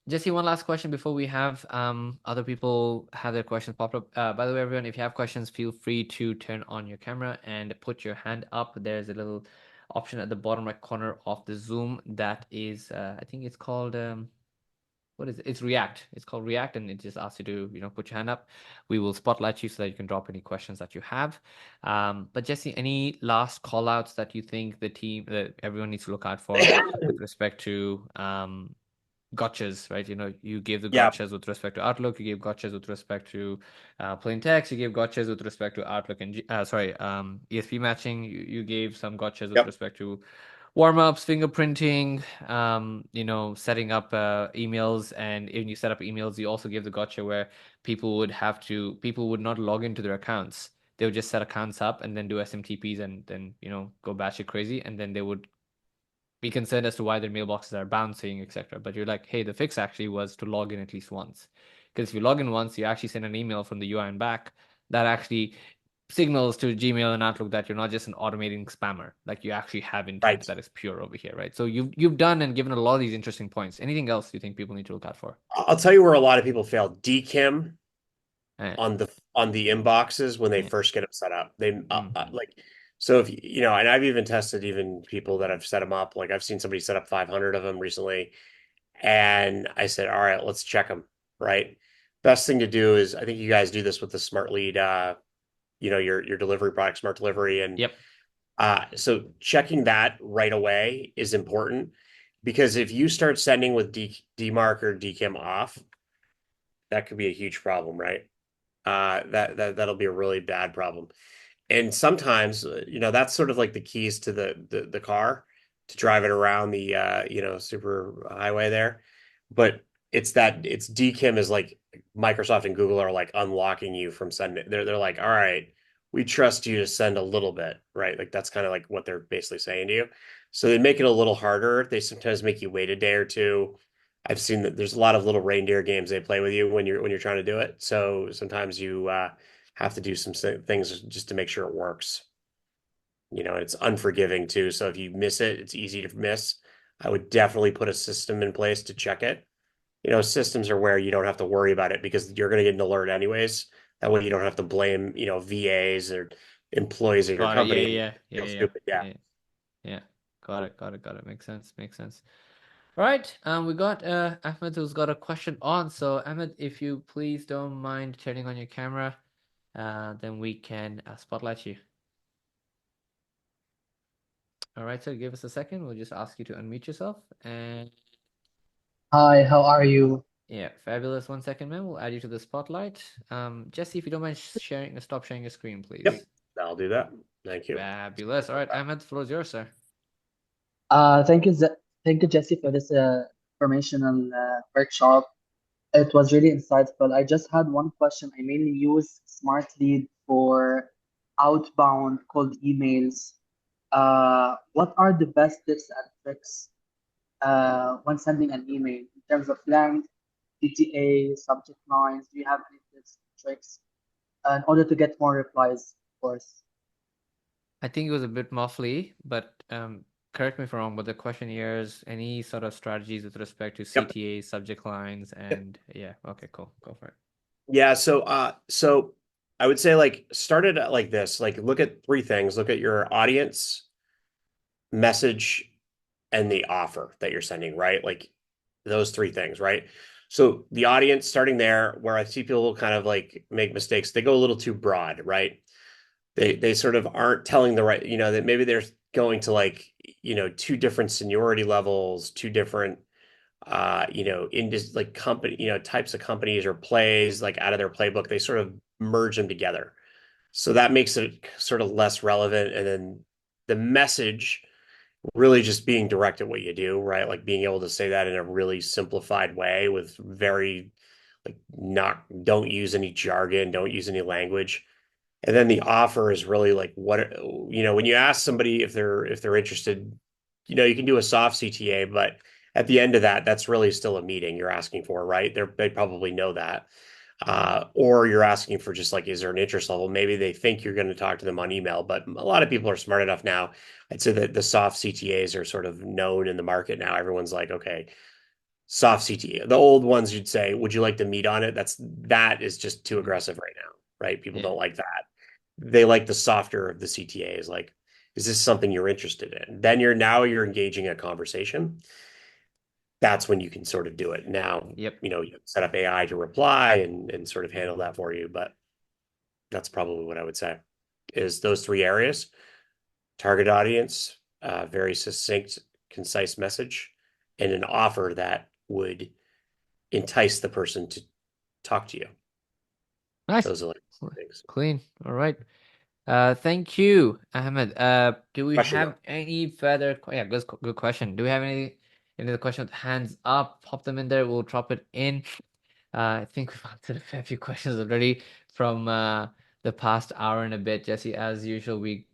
Jesse, one last question before we have other people have their questions popped up. By the way, everyone, if you have questions, feel free to turn on your camera and put your hand up. There's a little option at the bottom right corner of the Zoom that is, I think it's called what is it? It's React. It's called React, and it just asks you to, put your hand up. We will spotlight you so that you can drop any questions that you have. But Jesse, any last call outs that you think the team that everyone needs to look out for with respect to gotchas, right? You gave the Yeah. gotchas with respect to Outlook, you gave gotchas with respect to plain text, you gave gotchas with respect to Outlook and ESP matching. You gave some gotchas with Yep. respect to warm-ups, fingerprinting, setting up emails. And when you set up emails, you also give the gotcha where people would not log into their accounts. They would just set accounts up and then do SMTPs and then, go batshit crazy. And then they would be concerned as to why their mailboxes are bouncing, etc. But you're like, hey, the fix actually was to log in at least once. Because if you log in once, you actually send an email from the UI and back that actually signals to Gmail and Outlook that you're not just an automating spammer, like you actually have intent Right. that is pure over here, right? So you've done and given a lot of these interesting points. Anything else you think people need to look out for? I'll tell you where a lot of people fail. DKIM Eh, on the inboxes when they yeah. first get them set up. They Mm. like so if you know, and I've even tested even people that have set them up. Like I've seen somebody set up 500 of them recently, and I said, all right, let's check them. Right. Best thing to do is I think you guys do this with the Smartlead, your delivery product, Smart Delivery, and Yep. so checking that right away is important because if you start sending with DMARC or DKIM off, that could be a huge problem, right? That'll be a really bad problem. And sometimes, that's sort of like the keys to the car to drive it around the super highway there. But it's DKIM is like Microsoft and Google are like unlocking you from sending. They're like, all right, we trust you to send a little bit, right? Like that's kind of like what they're basically saying to you. So they make it a little harder. They sometimes make you wait a day or two. I've seen that there's a lot of little reindeer games they play with you when you're trying to do it. So sometimes you have to do some things just to make sure it works. It's unforgiving too. So if you miss it, it's easy to miss. I would definitely put a system in place to check it. Systems are where you don't have to worry about it because you're going to get an alert anyways. That way you don't have to blame, VAs or employees of your Got it. Yeah, company. yeah, yeah, Feel yeah, yeah, stupid. Yeah. yeah. Yeah. Got it. Got it. Got it. Makes sense. Makes sense. All right. We got Ahmed who's got a question on. So Ahmed, if you please don't mind turning on your camera, then we can spotlight you. All right, so give us a second. We'll just ask you to unmute yourself. And Hi, how are you? yeah, fabulous. 1 second, man. We'll add you to the spotlight. Jesse, if you don't mind stop sharing your screen, Yep. please. I'll do that. Thank you. Fabulous. All right, Ahmed, the floor is yours, sir. Thank you, thank you, Jesse, for this informational workshop. It was really insightful. I just had one question. I mainly use Smartlead for outbound cold emails. What are the best tips and tricks when sending an email in terms of length, CTA, subject lines? Do you have any tips and tricks in order to get more replies, of course? I think it was a bit muffly, but correct me if I'm wrong, but the question here is any sort of strategies with respect to Yep. CTA, subject lines, Yep. and yeah, okay, cool. Go for it. Yeah. So I would say like start it like this. Like look at three things. Look at your audience, message, and the offer that you're sending, right? Like those three things, right? So the audience, starting there, where I see people kind of like make mistakes, they go a little too broad, right? They sort of aren't telling the right, that maybe they're going to like, two different seniority levels, two different in just like company, types of companies or plays like out of their playbook, they sort of merge them together. So that makes it sort of less relevant. And then the message really just being direct at what you do, right? Like being able to say that in a really simplified way with very like not don't use any jargon, don't use any language. And then the offer is really like when you ask somebody if they're interested, you can do a soft CTA, but at the end of that, that's really still a meeting you're asking for, right? They probably know that. Or you're asking for just like, is there an interest level? Maybe they think you're going to talk to them on email, but a lot of people are smart enough now. I'd say that the soft CTAs are sort of known in the market now. Everyone's like, okay, soft CTA. The old ones you'd say, would you like to meet on it? That is just too Mm. aggressive right now, right? People Yeah. don't like that. They like the softer of the CTAs. Like, is this something you're interested in? Then you're engaging a conversation. That's when you can sort of do it. Now, Yep. you set up AI to reply and sort of handle that for you. But that's probably what I would say is those three areas: target audience, very succinct, concise message, and an offer that would entice the person to talk to you. Nice. Those are like things. Clean. All right. Thank you, Ahmed. Do we Question though. have any further? Yeah, good question. Do we have any other questions with hands up? Pop them in there. We'll drop it in. I think we've answered a fair few questions already from the past hour and a bit. Jesse, as usual, we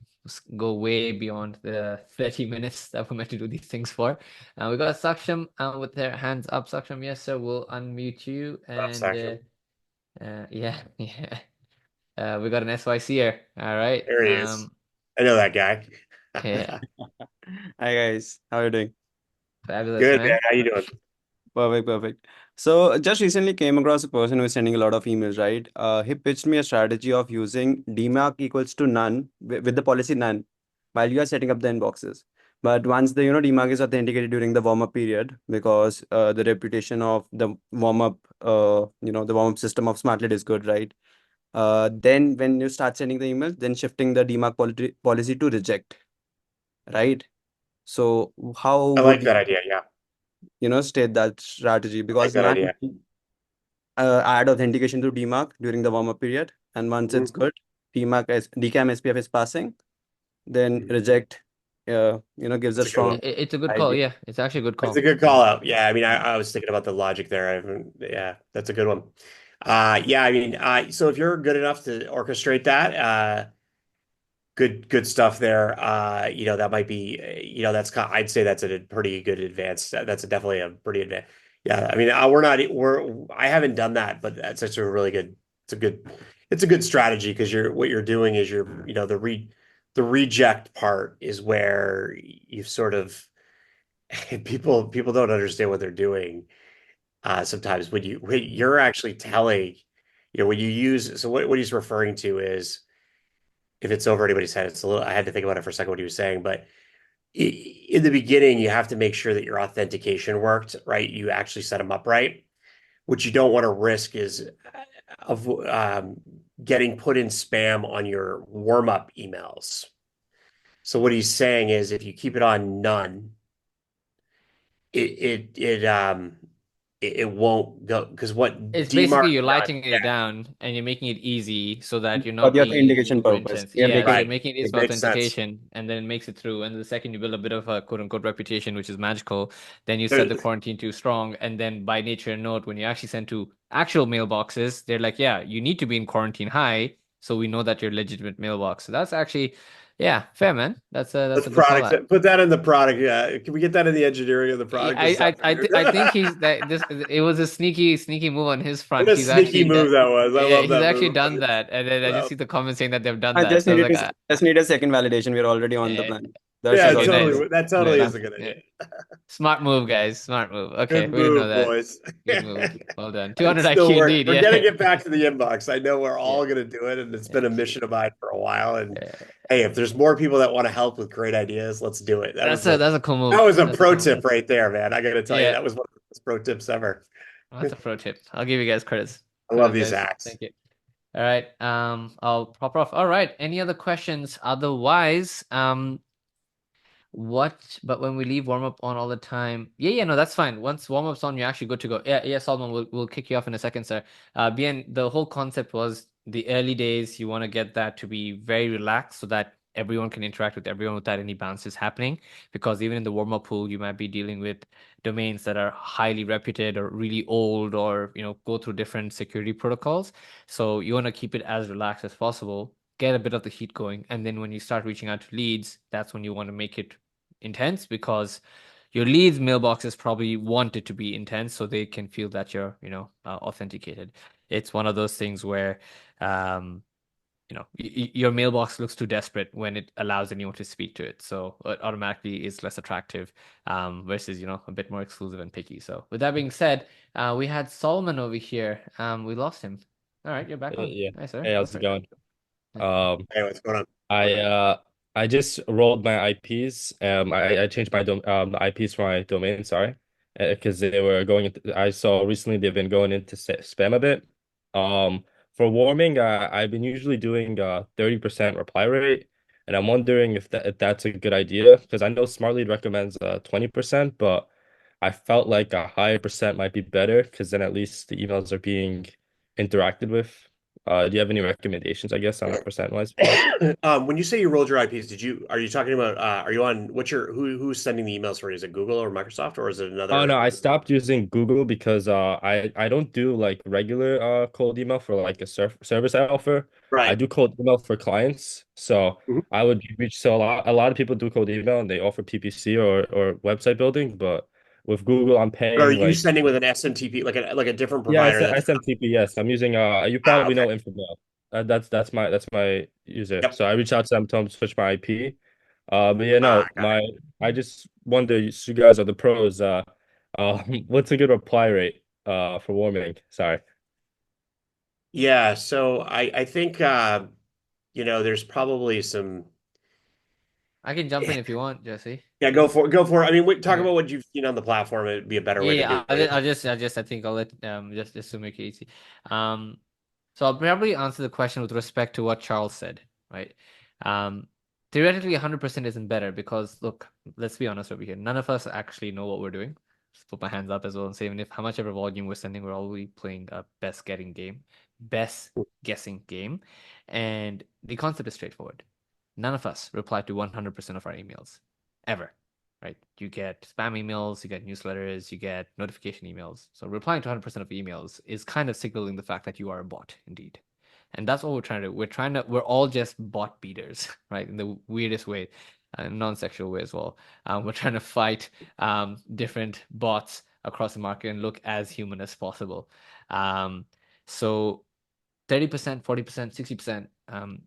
go way beyond the 30 minutes that we're meant to do these things for. We got Saksham with their hands up. Saksham, yes, sir. We'll unmute you and Section. yeah, yeah. We got an SYC here. All right. There he is. I know that guy. Yeah, Hi guys, how are you doing? fabulous, Good, man. man. How you doing? Perfect, perfect. So just recently came across a person who is sending a lot of emails, right? He pitched me a strategy of using DMARC equals to none with the policy none while you are setting up the inboxes. But once the DMARC is authenticated during the warm up period, because the reputation of the warm up the warm up system of Smartlead is good, right? Then when you start sending the emails, then shifting the DMARC policy to reject, right? So how I would like that idea. Yeah, state that strategy? I like Because that none idea. add authentication to DMARC during the warm-up period, and once it's Mhm. good, DCAM SPF is passing, then reject gives a That's a good one. strong It's a good call. idea. Yeah, it's actually a good It's a call. good call out. Yeah, I mean, I was thinking about the logic there. I haven't, yeah, that's a good one. Yeah, I mean, so if you're good enough to orchestrate that, good stuff there. That might be, I'd say that's a pretty good advance. That's definitely a pretty advanced. Yeah, I mean, I haven't done that, but that's such a really good. It's a good strategy because what you're doing is the reject part is where you sort of people don't understand what they're doing. Sometimes when you're actually telling, when you use, so what he's referring to is if it's over anybody's head, it's a little, I had to think about it for a second what he was saying, but in the beginning, you have to make sure that your authentication worked, right? You actually set them up right. What you don't want to risk is of getting put in spam on your warm-up emails. So what he's saying is if you keep it on none, it it um it won't go because what It's DMARC basically you're done, lighting it down and you're making it easy so that you're For not the being authentication super purpose. intense. Yeah, Yeah, so because you're right? making it easy It for makes sense. authentication and then it makes it through. And the second you build a bit of a quote unquote reputation, which is magical, then you set the There- quarantine too strong. And then by nature and note, when you actually send to actual mailboxes, they're like, yeah, you need to be in quarantine high. So we know that you're a legitimate mailbox. So that's actually, yeah, fair, man. That's Let's a good call out. put that in the product. Yeah, can we get that in the engineering of the Yeah, product? This is I think he's that this it was a sneaky move on his what front. a He's sneaky actually move that was. I yeah, love he's that actually move. done that, and then I just Well, see the comments saying that they've done I that. just So I was needed like, to just need a second validation. We're already on the eh, plan. Darsh yeah, is okay, also nice, there. that totally nice, is a good yeah, idea. smart move, guys, smart move. Okay, Good we didn't know move, that. boys. Good move, well done. It's 200 still IQ work. indeed, We're yeah, getting it back to the inbox. I know we're yeah, all going to do it, and it's been yeah, a mission of mine for a while. And yeah. hey, if there's more people that want to help with great ideas, let's do it. That's a cool That move. was a That's a pro cool move. tip right there, man. I got to tell you, Yeah, that was one of the best pro tips ever. that's a pro tip. I'll give you guys credits. I love Kudos, these guys. hacks. Thank you. All right. I'll pop off. All right. Any other questions? Otherwise, but when we leave warm up on all the time, yeah, no, that's fine. Once warm up's on, you're actually good to go. Yeah, Solomon, we'll kick you off in a second, sir. Bien, the whole concept was the early days, you want to get that to be very relaxed so that everyone can interact with everyone without any bounces happening. Because even in the warm up pool, you might be dealing with domains that are highly reputed or really old or go through different security protocols. So you want to keep it as relaxed as possible, get a bit of the heat going, and then when you start reaching out to leads, that's when you want to make it intense because your leads mailboxes probably want it to be intense so they can feel that you're authenticated. It's one of those things where your mailbox looks too desperate when it allows anyone to speak to it, so it automatically is less attractive versus a bit more exclusive and picky. So with that being said, we had Solomon over here. We lost him. All right, you're back on. Yeah. Nice, sir. Hey, Go how's for it it. going? Yeah. Um, Hey, what's going on? I just rolled my IPs. I changed the IPs for my domain. Sorry, because they were going into. I saw recently they've been going into spam a bit. For warming, I've been usually doing 30% reply rate, and I'm wondering if that's a good idea because I know Smartlead recommends 20%, but I felt like a higher percent might be better because then at least the emails are being interacted with. Do you have any recommendations, I guess, on a percent wise for that? When you say you rolled your IPs, are you talking about, are you on, who's sending the emails for you? Is it Google or Microsoft, or is it Oh another? no, I stopped using Google because I don't do like regular cold email for like a service I offer. I Right. do cold email for clients. So Mhm. I would reach so a lot of people do cold email and they offer PPC or website building, but with Google I'm But are paying you like sending with an SMTP, like a different yeah, provider that's, SMTP, yes. I'm using you ah, probably okay. know Infobell. That's my user. Yep. So I reached out to them, told them to switch my IP. But yeah, no, Got it. I just wonder, so you guys are the pros. What's a good reply rate for warming? Sorry. Yeah, so I think there's probably some. I can jump in if you want, Jesse. Yeah, go for it. I mean, talk Okay. about what you've seen on the platform. It'd be a better way to do Yeah, it. I think I'll let just to make it easy. Um, so I'll probably answer the question with respect to what Charles said, right? Um, Theoretically, 100% isn't better because look, let's be honest over here. None of us actually know what we're doing. Just put my hands up as well and say, even if how much ever volume we're sending, we're always playing a best guessing game, and the concept is straightforward. None of us reply to 100% of our emails ever, right? You get spam emails, you get newsletters, you get notification emails. So replying to 100% of emails is kind of signaling the fact that you are a bot indeed. And that's what we're trying to do. We're all just bot beaters, right? In the weirdest way, non-sexual way as well. We're trying to fight different bots across the market and look as human as possible. So 30%, 40%, 60%,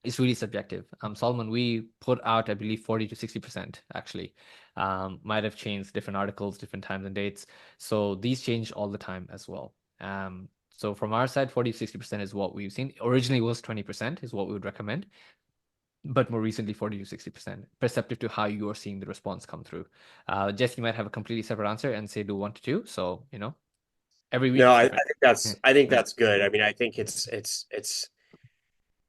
it's really subjective. Solomon, we put out, I believe, 40 to 60% actually. Might have changed different articles, different times and dates. So these change all the time as well. So from our side, 40 to 60% is what we've seen. Originally was 20% is what we would recommend, but more recently 40 to 60%, perceptive to how you're seeing the response come through. Jesse might have a completely separate answer and say do 1 to 2. So, every week No, is I different. think that's good. I mean, I think it's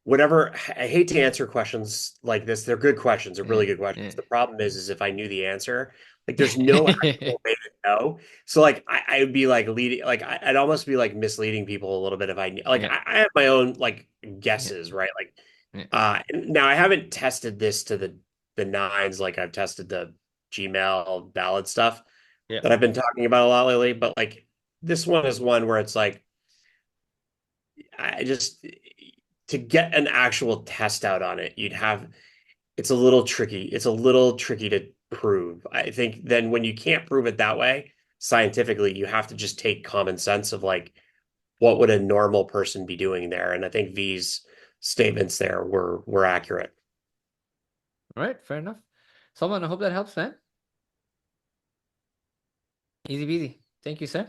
whatever. I hate to answer questions like this. They're good questions. They're really Yeah, good questions. yeah. The problem is if I knew the answer, like there's no actual way to know. So like I would be like leading, like I'd almost be like misleading people a little bit if I knew. Like Yeah, I have my own like yeah, guesses, right? Like yeah, now I haven't tested this to the nines like I've tested the Gmail ballot stuff yeah. that I've been talking about a lot lately. But like this one is one where it's like I just to get an actual test out on it, it's a little tricky. It's a little tricky to prove. I think then when you can't prove it that way, scientifically, you have to just take common sense of like what would a normal person be doing there. And I think these statements there were accurate. All right, fair enough. Solomon, I hope that helps, man. Easy peasy. Thank you, sir.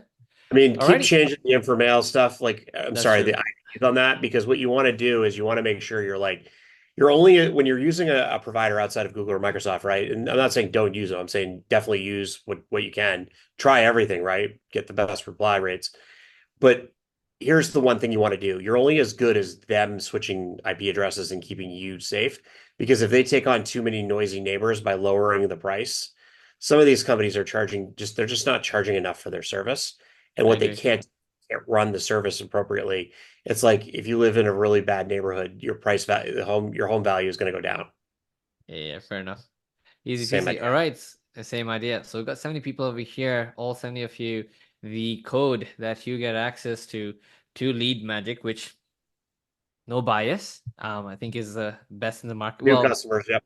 I mean, keep Alrighty. changing the informational stuff. Like, I'm That's sorry, true. the IPs on that, because what you want to do is you want to make sure you're only when you're using a provider outside of Google or Microsoft, right? And I'm not saying don't use them. I'm saying definitely use what you can. Try everything, right? Get the best reply rates. But here's the one thing you want to do. You're only as good as them switching IP addresses and keeping you safe. Because if they take on too many noisy neighbors by lowering the price, some of these companies are they're just not charging enough for their service. And I what they agree. can't run the service appropriately. It's like if you live in a really bad neighborhood, your price value, your home value is going to go down. Yeah, fair enough. Easy Same peasy. All idea. right, same idea. So we've got 70 people over here, all 70 of you. The code that you get access to LeadMagic, which no bias, I think is the best in the market. New Well, customers, yep.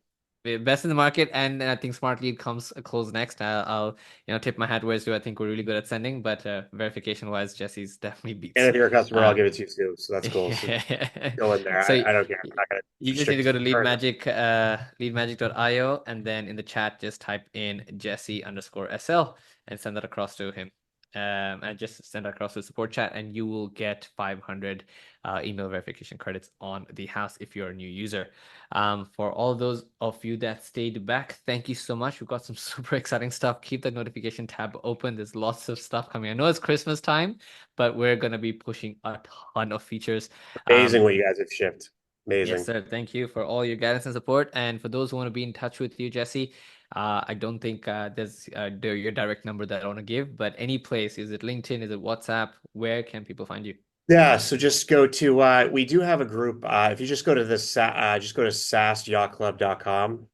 best in the market, and I think Smartlead comes close next. I'll tip my hat whereas do I think we're really good at sending, but verification wise, Jesse's definitely And beats. if you're a customer, I'll Um, give it to you too. So that's cool. So yeah. go in there. So I don't care. I'm not going to you just need to restrict go to further. leadmagic.io, and then in the chat just type in Jesse_SL and send that across to him. And just send that across to the support chat, and you will get 500 email verification credits on the house if you're a new user. For all those of you that stayed back, thank you so much. We've got some super exciting stuff. Keep the notification tab open. There's lots of stuff coming. I know it's Christmas time, but we're going to be pushing a ton of features. Amazing what you guys have shipped. Yes, Amazing. sir. Thank you for all your guidance and support. And for those who want to be in touch with you, Jesse, I don't think there's your direct number that I want to give, but any place, is it LinkedIn? Is it WhatsApp? Where can people find you? Yeah, so just go to we do have a group. If you just go to just go to sasyachtclub.com.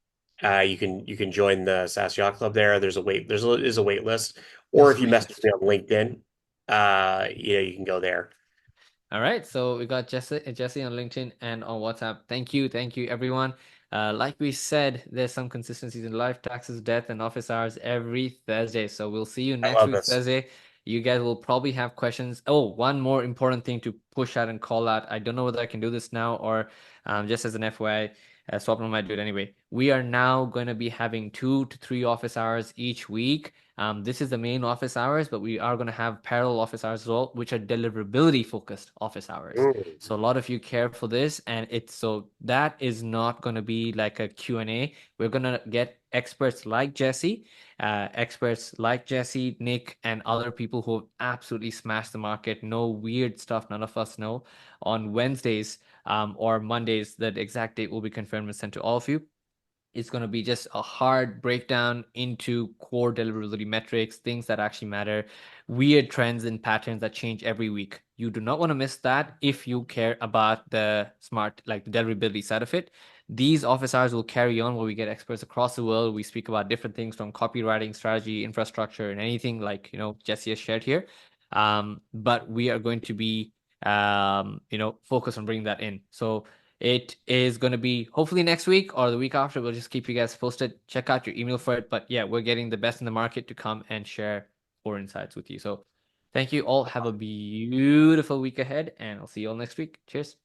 You can join the SAS Yacht Club there. There's a wait list. Or There's if a you wait message list. me on LinkedIn, you can go there. All right, so we got Jesse on LinkedIn and on WhatsApp. Thank you, everyone. Like we said, there's some consistencies in life, taxes, death, and office hours every Thursday. So we'll see you I next love week this. Thursday. You guys will probably have questions. Oh, one more important thing to push out and call out. I don't know whether I can do this now or just as an FYI, Swapna might do it anyway. We are now going to be having 2 to 3 office hours each week. This is the main office hours, but we are going to have parallel office hours as well, which are deliverability focused office hours. So a lot of you care for this, and so that is not going to be like a Q&A. We're going to get experts like Jesse, Nick, and other people who have absolutely smashed the market, know weird stuff none of us know, on Wednesdays or Mondays. That exact date will be confirmed and sent to all of you. It's going to be just a hard breakdown into core deliverability metrics, things that actually matter, weird trends and patterns that change every week. You do not want to miss that if you care about the the deliverability side of it. These office hours will carry on where we get experts across the world. We speak about different things from copywriting, strategy, infrastructure, and anything like, Jesse has shared here. But we are going to be, focused on bringing that in. So it is going to be hopefully next week or the week after. We'll just keep you guys posted. Check out your email for it. But yeah, we're getting the best in the market to come and share core insights with you. So thank you all. Have a beautiful week ahead, and I'll see you all next week. Cheers.